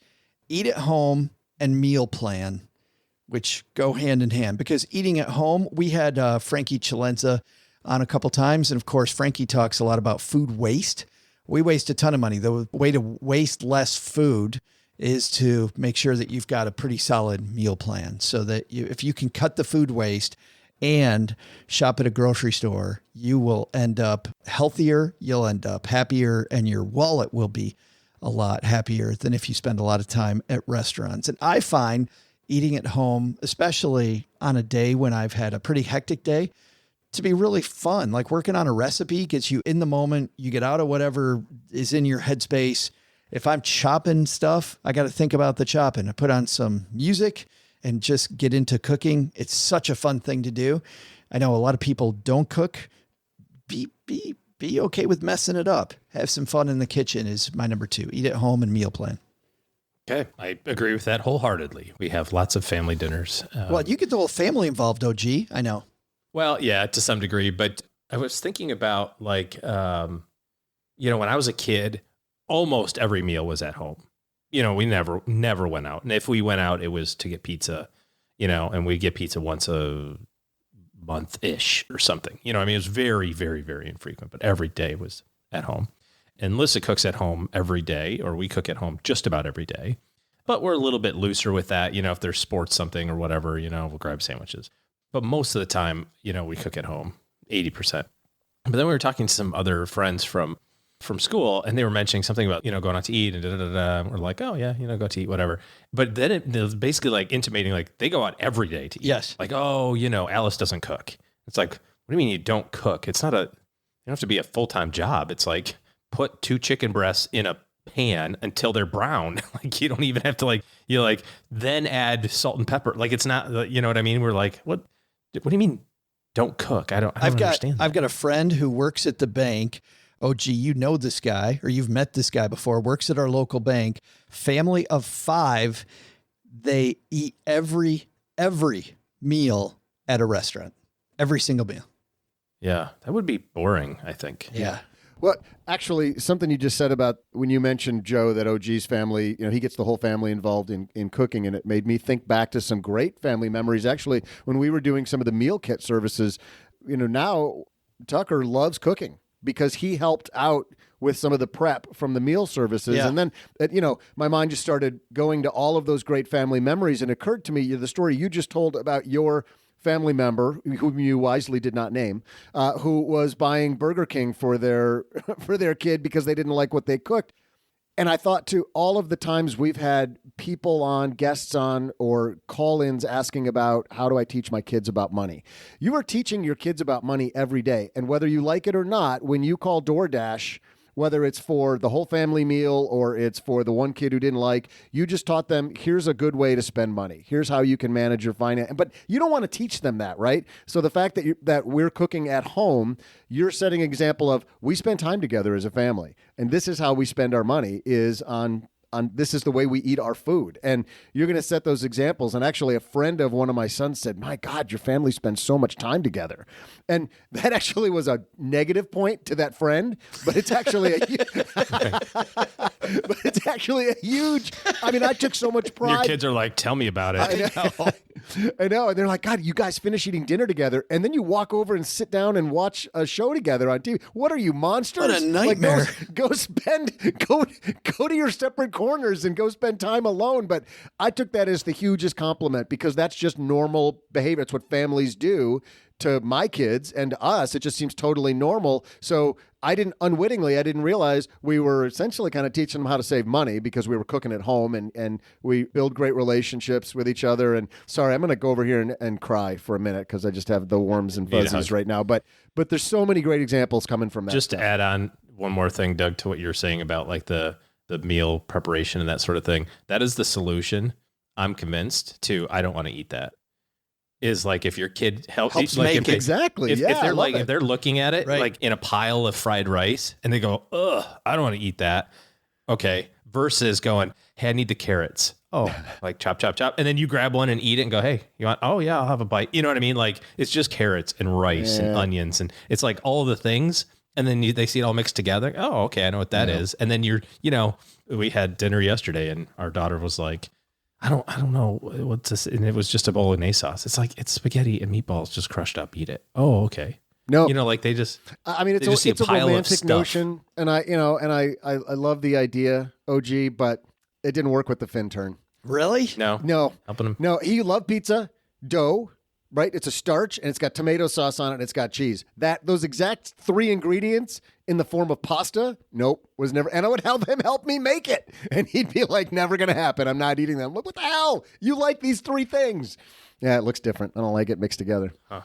eat at home and meal plan, which go hand in hand. Because eating at home, we had Frankie Chilenza on a couple times. And of course, Frankie talks a lot about food waste. We waste a ton of money. The way to waste less food is to make sure that you've got a pretty solid meal plan, so that if you can cut the food waste and shop at a grocery store, you will end up healthier, you'll end up happier, and your wallet will be a lot happier than if you spend a lot of time at restaurants. And I find eating at home, especially on a day when I've had a pretty hectic day, to be really fun. Like working on a recipe gets you in the moment. You get out of whatever is in your headspace. If I'm chopping stuff, I got to think about the chopping. I put on some music and just get into cooking. It's such a fun thing to do. I know a lot of people don't cook. Be okay with messing it up. Have some fun in the kitchen is my number 2. Eat at home and meal plan. Okay. I agree with that wholeheartedly. We have lots of family dinners. Well, you get the whole family involved, OG. I know. Well, yeah, to some degree, but I was thinking about like, when I was a kid, almost every meal was at home. We never went out. And if we went out, it was to get pizza, and we get pizza once a month-ish or something. It was very, very, very infrequent, but every day was at home. And Lissa cooks at home every day, or we cook at home just about every day. But we're a little bit looser with that. If there's sports something or whatever, we'll grab sandwiches. But most of the time, we cook at home, 80%. But then we were talking to some other friends from school, and they were mentioning something about, going out to eat and we're like, oh yeah, go to eat, whatever. But then it was basically like intimating like they go out every day to eat. Yes. Like, oh, Alice doesn't cook. It's like, what do you mean you don't cook? It's not you don't have to be a full-time job. It's like put 2 chicken breasts in a pan until they're brown. Like you don't even have to then add salt and pepper. Like it's not, you know what I mean? We're like, what do you mean don't cook? I don't understand that. I've got a friend who works at the bank. Oh, gee, you know this guy, or you've met this guy before, works at our local bank, family of 5. They eat every meal at a restaurant, every single meal. Yeah, that would be boring, I think. Yeah. Well, actually, something you just said about when you mentioned, Joe, that OG's family, he gets the whole family involved in cooking, and it made me think back to some great family memories. Actually, when we were doing some of the meal kit services, now Tucker loves cooking, because he helped out with some of the prep from the meal services. Yeah. And then, my mind just started going to all of those great family memories. And it occurred to me, the story you just told about your family member, whom you wisely did not name, who was buying Burger King for their kid because they didn't like what they cooked. And I thought to all of the times we've had people on, guests on, or call-ins asking about how do I teach my kids about money. You are teaching your kids about money every day. And whether you like it or not, when you call DoorDash, whether it's for the whole family meal or it's for the one kid who didn't like, you just taught them, here's a good way to spend money. Here's how you can manage your finance. But you don't want to teach them that, right? So the fact that we're cooking at home, you're setting an example of we spend time together as a family. And this is how we spend our money is on this is the way we eat our food. And you're going to set those examples. And actually a friend of one of my sons said, my God, your family spends so much time together. And that actually was a negative point to that friend, but it's actually a huge, I took so much pride. Your kids are like, tell me about it. I know. And they're like, God, you guys finish eating dinner together, and then you walk over and sit down and watch a show together on TV. What are you, monsters? What a nightmare. Go to your separate corners and go spend time alone. But I took that as the hugest compliment, because that's just normal behavior. It's what families do to my kids and to us. It just seems totally normal. So I didn't realize we were essentially kind of teaching them how to save money, because we were cooking at home and we build great relationships with each other. And sorry, I'm going to go over here and cry for a minute, because I just have the warms and fuzzies right now. But there's so many great examples coming from that. Just to add on one more thing, Doug, to what you're saying about like the meal preparation and that sort of thing. That is the solution, I'm convinced, to I don't want to eat that. Is like if your kid helps make it. Exactly. If they're looking at it like in a pile of fried rice and they go, ugh, I don't want to eat that. Okay. Versus going, hey, I need the carrots. Oh, like chop, chop, chop. And then you grab one and eat it and go, hey, you want, oh yeah, I'll have a bite. You know what I mean? Like it's just carrots and rice and onions. And it's like all the things. And then they see it all mixed together. Oh, okay, I know what that is. And then we had dinner yesterday, and our daughter was like, I don't know what's this, and it was just a bolognese sauce. It's like it's spaghetti and meatballs just crushed up. Eat it. Oh, okay. No, like they just. I mean, it's a romantic notion, and I love the idea, OG, but it didn't work with the Finn turn. Really? No. Helping him. No, he loved pizza dough. Right, it's a starch and it's got tomato sauce on it and it's got cheese. Those exact 3 ingredients in the form of pasta, nope, was never. And I would have him help me make it, and he'd be like, "Never gonna happen. I'm not eating them." What the hell? You like these 3 things? Yeah, it looks different. I don't like it mixed together. Huh.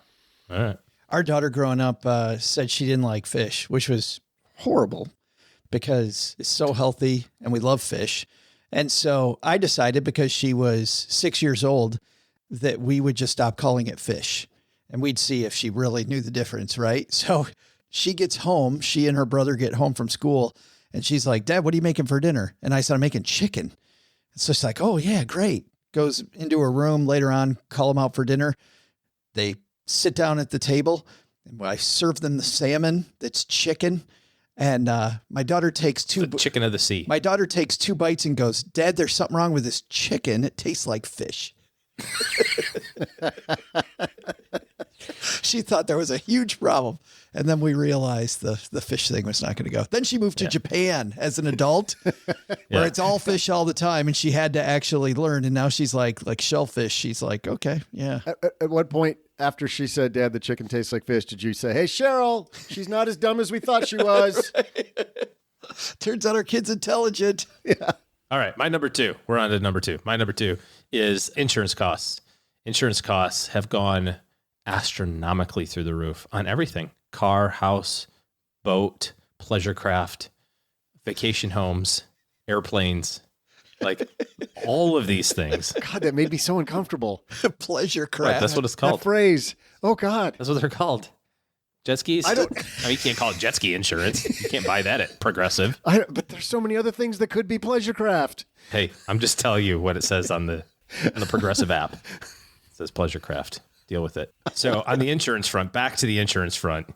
All right. Our daughter growing up said she didn't like fish, which was horrible because it's so healthy and we love fish. And so I decided, because she was 6 years old, that we would just stop calling it fish and we'd see if she really knew the difference. Right. So she gets home, she and her brother get home from school, and she's like, "Dad, what are you making for dinner?" And I said, "I'm making chicken." So she's like, "Oh yeah, great." Goes into her room later on, call them out for dinner. They sit down at the table and I serve them the salmon that's chicken. And my daughter takes chicken of the sea. My daughter takes 2 bites and goes, "Dad, there's something wrong with this chicken. It tastes like fish." She thought there was a huge problem. And then we realized the fish thing was not going to go. Then she moved to Japan as an adult where it's all fish all the time. And she had to actually learn. And now she's like shellfish. She's like, okay, yeah. At what point after she said, "Dad, the chicken tastes like fish," did you say, "Hey, Cheryl, she's not as dumb as we thought she was"? Turns out our kid's intelligent. Yeah. All right, my number 2. We're on to number 2. My number 2 is insurance costs. Insurance costs have gone astronomically through the roof on everything: car, house, boat, pleasure craft, vacation homes, airplanes, like all of these things. God, that made me so uncomfortable. Pleasure craft. Right, that's what it's called. That phrase. Oh, God. That's what they're called. Jet skis? I mean, you can't call it jet ski insurance. You can't buy that at Progressive. But there's so many other things that could be pleasure craft. Hey, I'm just telling you what it says on the Progressive app. It says pleasure craft. Deal with it. So on the insurance front, back to the insurance front.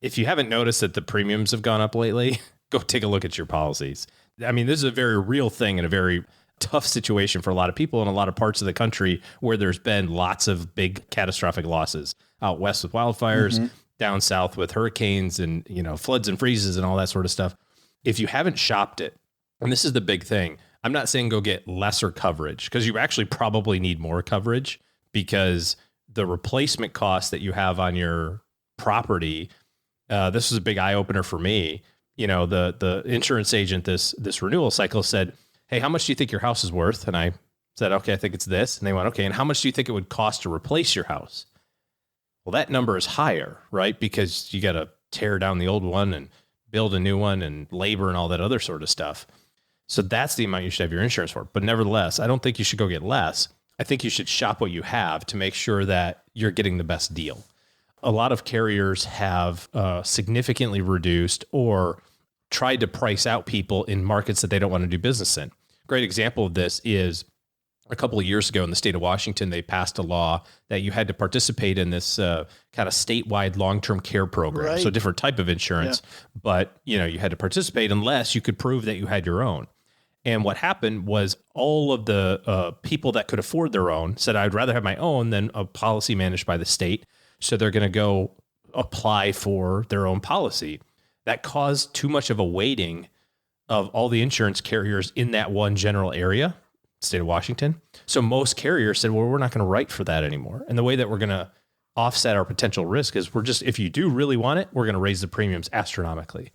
If you haven't noticed that the premiums have gone up lately, go take a look at your policies. I mean, this is a very real thing and a very tough situation for a lot of people in a lot of parts of the country where there's been lots of big catastrophic losses. Out west with wildfires, down south with hurricanes and, floods and freezes and all that sort of stuff. If you haven't shopped it, and this is the big thing, I'm not saying go get lesser coverage, because you actually probably need more coverage, because the replacement cost that you have on your property, this was a big eye opener for me. The insurance agent this renewal cycle said, "Hey, how much do you think your house is worth?" And I said, "Okay, I think it's this." And they went, "Okay, and how much do you think it would cost to replace your house?" Well, that number is higher, right? Because you got to tear down the old one and build a new one and labor and all that other sort of stuff. So that's the amount you should have your insurance for. But nevertheless, I don't think you should go get less. I think you should shop what you have to make sure that you're getting the best deal. A lot of carriers have significantly reduced or tried to price out people in markets that they don't want to do business in. Great example of this is a couple of years ago in the state of Washington, they passed a law that you had to participate in this kind of statewide long-term care program. Right. So different type of insurance, but you had to participate unless you could prove that you had your own. And what happened was all of the people that could afford their own said, "I'd rather have my own than a policy managed by the state." So they're going to go apply for their own policy. That caused too much of a weighting of all the insurance carriers in that one general area, state of Washington. So most carriers said, "Well, we're not going to write for that anymore." And the way that we're going to offset our potential risk is if you do really want it, we're going to raise the premiums astronomically.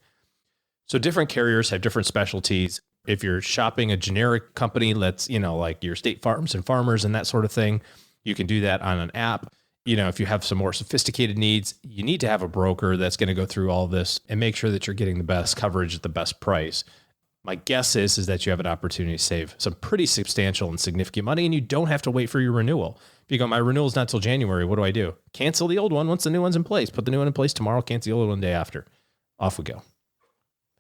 So different carriers have different specialties. If you're shopping a generic company, like your State Farms and Farmers and that sort of thing, you can do that on an app. If you have some more sophisticated needs, you need to have a broker that's going to go through all this and make sure that you're getting the best coverage at the best price. My guess is that you have an opportunity to save some pretty substantial and significant money, and you don't have to wait for your renewal. If you go, "My renewal's not till January, what do I do?" Cancel the old one once the new one's in place. Put the new one in place tomorrow, cancel the old one the day after. Off we go.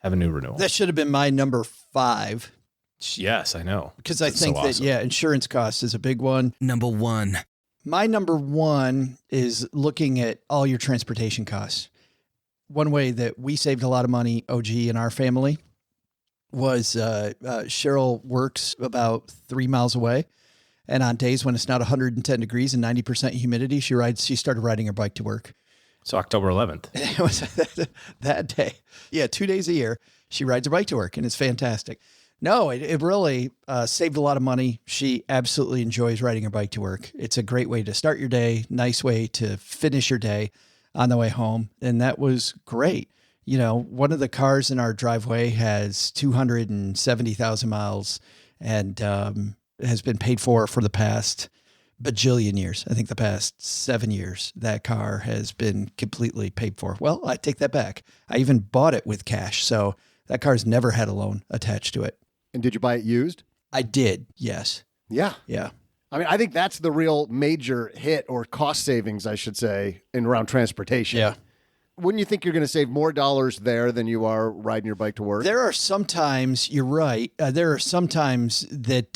Have a new renewal. That should have been my number 5. Yes, I know. Because I think that, insurance cost is a big one. Number 1. My number 1 is looking at all your transportation costs. one way that we saved a lot of money, OG, in our family was Cheryl works about 3 miles away. And on days when it's not 110 degrees and 90% humidity, she started riding her bike to work. So October 11th. It was that day. Yeah, 2 days a year, she rides her bike to work, and it's fantastic. No, it really saved a lot of money. She absolutely enjoys riding her bike to work. It's a great way to start your day, nice way to finish your day on the way home. And that was great. You know, one of the cars in our driveway has 270,000 miles and has been paid for the past bajillion years. I think the past 7 years, that car has been completely paid for. Well, I take that back. I even bought it with cash. So that car's never had a loan attached to it. And did you buy it used? I did. Yes. Yeah. Yeah. I mean, I think that's the real major hit or cost savings, I should say, in around transportation. Yeah. Wouldn't you think you're going to save more dollars there than you are riding your bike to work? There are sometimes, you're right. There are sometimes that,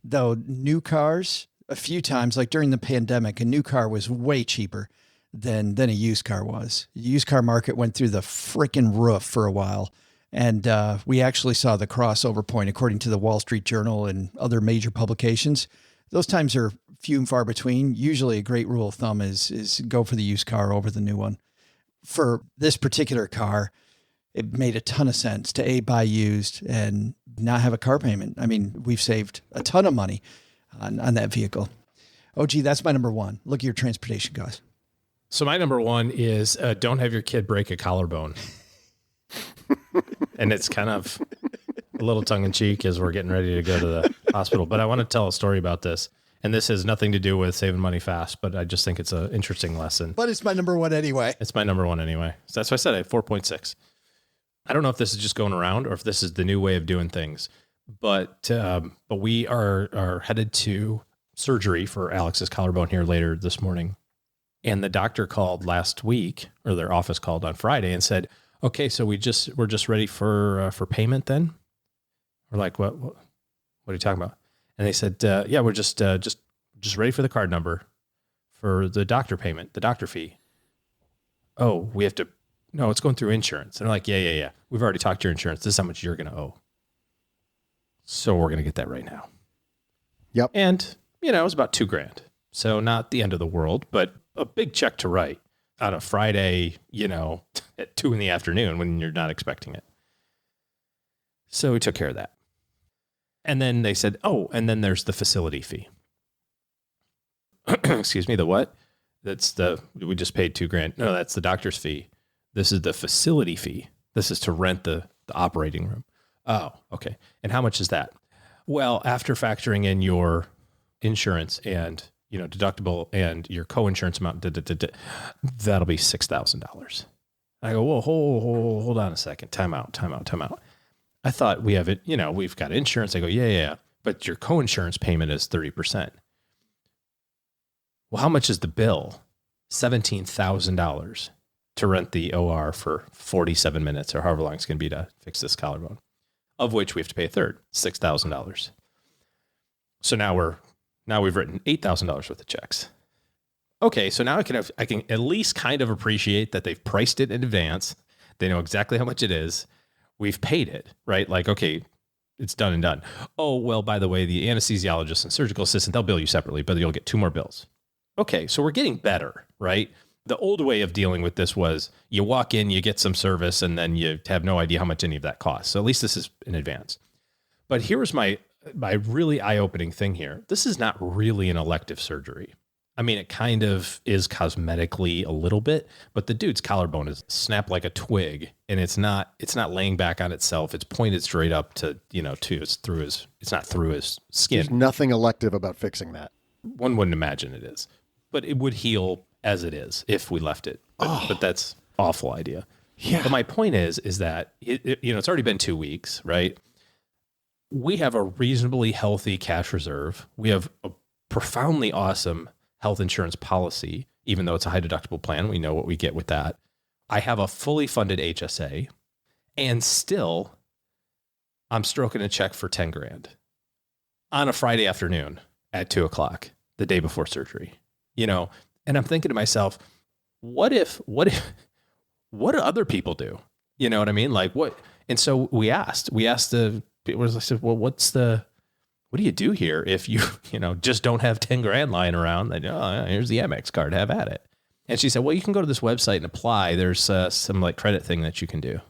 though, new cars, a few times, like during the pandemic, a new car was way cheaper than a used car was. The used car market went through the freaking roof for a while. And we actually saw the crossover point, according to the Wall Street Journal and other major publications. Those times are few and far between. Usually a great rule of thumb is go for the used car over the new one. For this particular car, it made a ton of sense to buy used and not have a car payment. I mean, we've saved a ton of money on that vehicle. Oh, gee, that's my number one. Look at your transportation costs. So my number one is don't have your kid break a collarbone. And it's kind of a little tongue in cheek as we're getting ready to go to the hospital. But I want to tell a story about this. And this has nothing to do with saving money fast, but I just think it's an interesting lesson. But it's my number one anyway. It's my number one anyway. So that's why I said I had 4.6. I don't know if this is just going around or if this is the new way of doing things. But we are headed to surgery for Alex's collarbone here later this morning. And the doctor called last week, or their office called on Friday and said, okay, so we're just ready for payment then? We're like, what are you talking about? And they said, yeah, we're just ready for the card number for the doctor payment, the doctor fee. Oh, no, it's going through insurance. And they're like, yeah. We've already talked to your insurance. This is how much you're going to owe. So we're going to get that right now. Yep. And, it was about $2,000. So not the end of the world, but a big check to write on a Friday, at 2 p.m. when you're not expecting it. So we took care of that. And then they said, oh, and then there's the facility fee. Excuse me, the what? We just paid $2,000. No, that's the doctor's fee. This is the facility fee. This is to rent the operating room. Oh, okay. And how much is that? Well, after factoring in your insurance and, deductible and your co-insurance amount, that'll be $6,000. I go, whoa, hold on a second. Time out. I thought we have it, we've got insurance. I go, yeah. But your co-insurance payment is 30%. Well, how much is the bill? $17,000 to rent the OR for 47 minutes or however long it's going to be to fix this collarbone, of which we have to pay a third, $6,000. So now we've written $8,000 worth of checks. Okay, so now I can at least kind of appreciate that they've priced it in advance. They know exactly how much it is. We've paid it, right? Like, okay, it's done and done. Oh, well, by the way, the anesthesiologist and surgical assistant, they'll bill you separately, but you'll get 2 more bills. Okay, so we're getting better, right? The old way of dealing with this was you walk in, you get some service, and then you have no idea how much any of that costs. So at least this is in advance. But here's my really eye-opening thing here. This is not really an elective surgery. I mean, it kind of is cosmetically a little bit, but the dude's collarbone is snapped like a twig, and it's not laying back on itself. It's pointed straight up to, it's not through his skin. There's nothing elective about fixing that. One wouldn't imagine it is, but it would heal as it is if we left it. But that's an awful idea. Yeah. But my point is that it's already been 2 weeks, right? We have a reasonably healthy cash reserve. We have a profoundly awesome health insurance policy, even though it's a high deductible plan. We know what we get with that. I have a fully funded HSA, and still I'm stroking a check for $10,000 on a Friday afternoon at 2:00, the day before surgery, and I'm thinking to myself, what if what do other people do? You know what I mean? Like what? And so we asked the people, I said, well, what do you do here if you, just don't have 10 grand lying around? Like, oh, here's the Amex card, have at it. And she said, well, you can go to this website and apply. There's some like credit thing that you can do.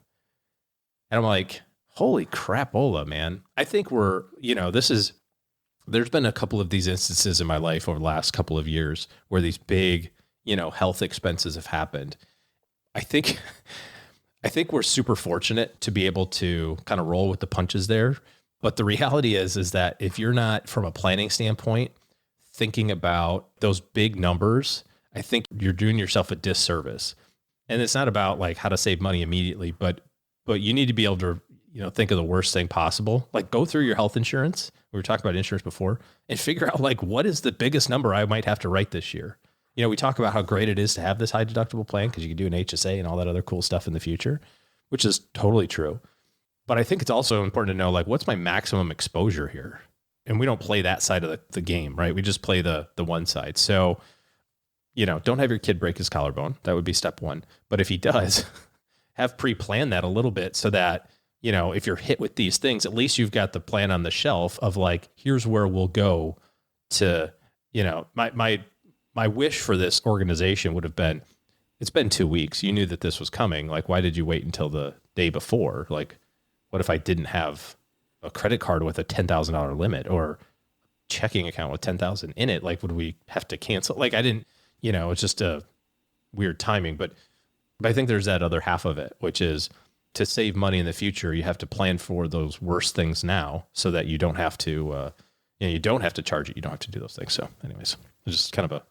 And I'm like, holy crapola, man. I think there's been a couple of these instances in my life over the last couple of years where these big, health expenses have happened. I think we're super fortunate to be able to kind of roll with the punches there. But the reality is that if you're not, from a planning standpoint, thinking about those big numbers, I think you're doing yourself a disservice. And it's not about like how to save money immediately, but you need to be able to, think of the worst thing possible. Like go through your health insurance. We were talking about insurance before, and figure out like, what is the biggest number I might have to write this year? We talk about how great it is to have this high deductible plan because you can do an HSA and all that other cool stuff in the future, which is totally true. But I think it's also important to know, like, what's my maximum exposure here? And we don't play that side of the game, right? We just play the one side. So, don't have your kid break his collarbone. That would be step one. But if he does, have pre-planned that a little bit so that, if you're hit with these things, at least you've got the plan on the shelf of like, here's where we'll go to, my wish for this organization would have been, it's been 2 weeks. You knew that this was coming. Like, why did you wait until the day before? Like, what if I didn't have a credit card with a $10,000 limit or checking account with 10,000 in it? Like, would we have to cancel? Like, I didn't, it's just a weird timing, but I think there's that other half of it, which is to save money in the future. You have to plan for those worst things now so that you don't have to, you don't have to charge it. You don't have to do those things. So anyways, it's just kind of a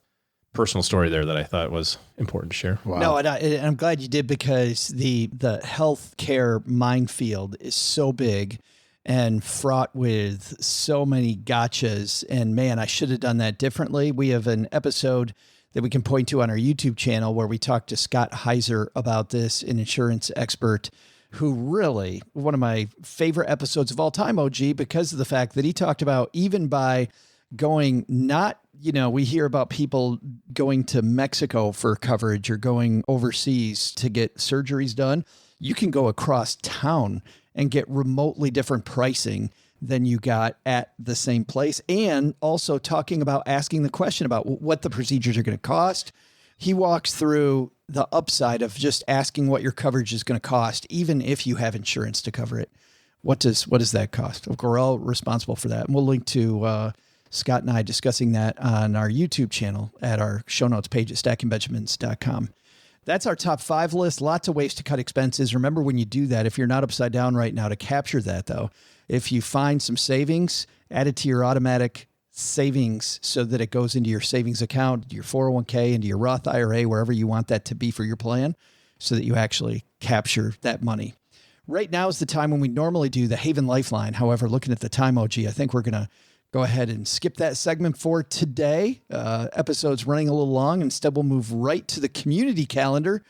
personal story there that I thought was important to share. Wow. No, and I'm glad you did, because the healthcare minefield is so big and fraught with so many gotchas. And man, I should have done that differently. We have an episode that we can point to on our YouTube channel where we talked to Scott Heiser about this, an insurance expert who really, one of my favorite episodes of all time, OG, because of the fact that he talked about even by going not, we hear about people going to Mexico for coverage or going overseas to get surgeries done. You can go across town and get remotely different pricing than you got at the same place. And also talking about asking the question about what the procedures are going to cost. He walks through the upside of just asking what your coverage is going to cost, even if you have insurance to cover it. What does that cost? We're all responsible for that. And we'll link to Scott and I discussing that on our YouTube channel at our show notes page at stackingbenjamins.com. That's our top 5 list. Lots of ways to cut expenses. Remember, when you do that, if you're not upside down right now, to capture that though, if you find some savings, add it to your automatic savings so that it goes into your savings account, your 401k, into your Roth IRA, wherever you want that to be for your plan, so that you actually capture that money. Right now is the time when we normally do the Haven Lifeline. However, looking at the time, OG, I think we're going to go ahead and skip that segment for today. Episode's running a little long. Instead, we'll move right to the community calendar.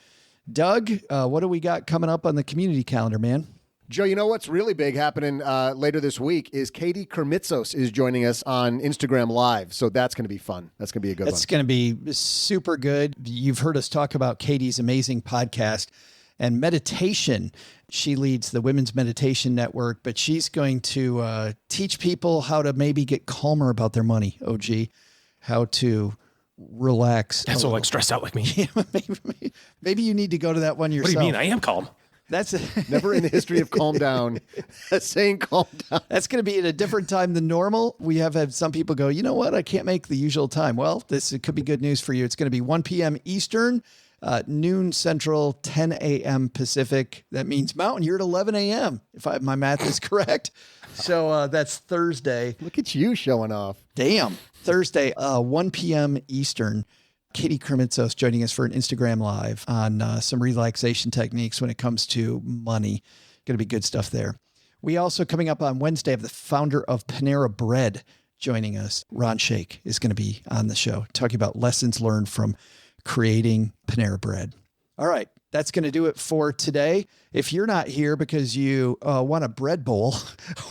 Doug, what do we got coming up on the community calendar, man? Joe, you know what's really big happening later this week is Katie Kermitzos is joining us on Instagram Live. So that's going to be fun. That's going to be a good one. That's going to be super good. You've heard us talk about Katie's amazing podcast and meditation. She leads the Women's Meditation Network, but she's going to teach people how to maybe get calmer about their money, OG, how to relax. That's so like stressed out like me. Yeah, maybe you need to go to that one yourself. What do you mean? I am calm. That's never in the history of calm down. Saying calm down. That's going to be at a different time than normal. We have had some people go, you know what? I can't make the usual time. Well, it could be good news for you. It's going to be 1 p.m. Eastern, noon Central, 10 a.m. Pacific. That means Mountain. You're at 11 a.m. if my math is correct. So that's Thursday. Look at you showing off. Damn. Thursday, 1 p.m. Eastern. Katie Kermitzos joining us for an Instagram Live on some relaxation techniques when it comes to money. Going to be good stuff there. We also, coming up on Wednesday, have the founder of Panera Bread joining us. Ron Shake is going to be on the show talking about lessons learned from creating Panera Bread. All right. That's going to do it for today. If you're not here because you want a bread bowl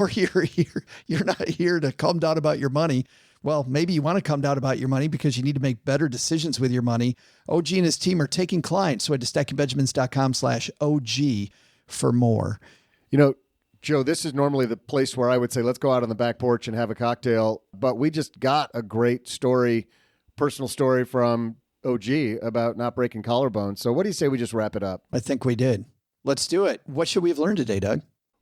or you're not here to calm down about your money, Well, maybe you want to come down about your money because you need to make better decisions with your money. OG and his team are taking clients. So head to stackingbenjamins.com/OG for more. You know, Joe, this is normally the place where I would say, let's go out on the back porch and have a cocktail. But we just got a great story, personal story from OG about not breaking collarbones. So what do you say we just wrap it up? I think we did. Let's do it. What should we have learned today, Doug?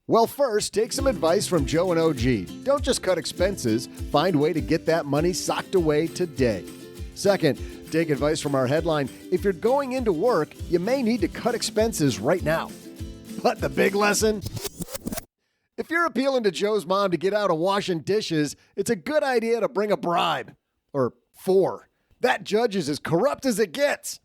Well, first, take some advice from Joe and OG. Don't just cut expenses. Find a way to get that money socked away today. Second, take advice from our headline. If you're going into work, you may need to cut expenses right now. But the big lesson? If you're appealing to Joe's mom to get out of washing dishes, it's a good idea to bring a bribe. Or 4. That judge is as corrupt as it gets.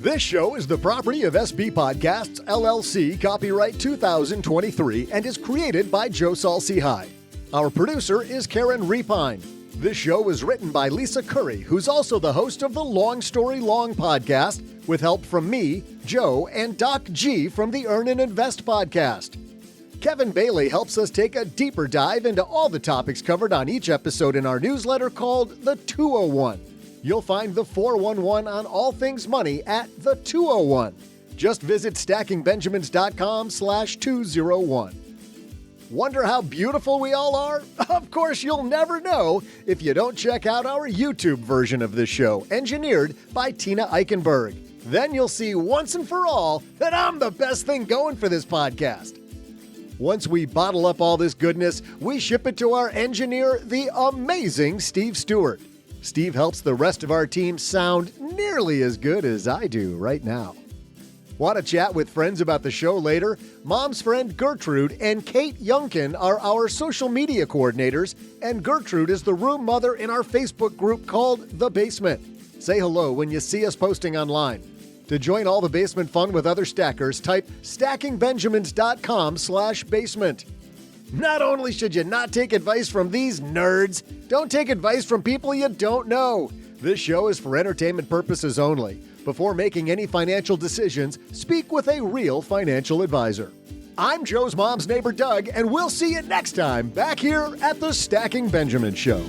This show is the property of SB Podcasts, LLC, copyright 2023, and is created by Joe Saul-Sehy. Our producer is Karen Repine. This show was written by Lisa Curry, who's also the host of the Long Story Long podcast, with help from me, Joe, and Doc G from the Earn and Invest podcast. Kevin Bailey helps us take a deeper dive into all the topics covered on each episode in our newsletter called The 201. You'll find the 411 on all things money at the 201. Just visit stackingbenjamins.com/201. Wonder how beautiful we all are? Of course, you'll never know if you don't check out our YouTube version of this show, engineered by Tina Eichenberg. Then you'll see once and for all that I'm the best thing going for this podcast. Once we bottle up all this goodness, we ship it to our engineer, the amazing Steve Stewart. Steve helps the rest of our team sound nearly as good as I do right now. Want to chat with friends about the show later? Mom's friend Gertrude and Kate Youngkin are our social media coordinators, and Gertrude is the room mother in our Facebook group called The Basement. Say hello when you see us posting online. To join all the basement fun with other stackers, type stackingbenjamins.com/basement. Not only should you not take advice from these nerds, don't take advice from people you don't know. This show is for entertainment purposes only. Before making any financial decisions, speak with a real financial advisor. I'm Joe's mom's neighbor, Doug, and we'll see you next time back here at the Stacking Benjamin Show.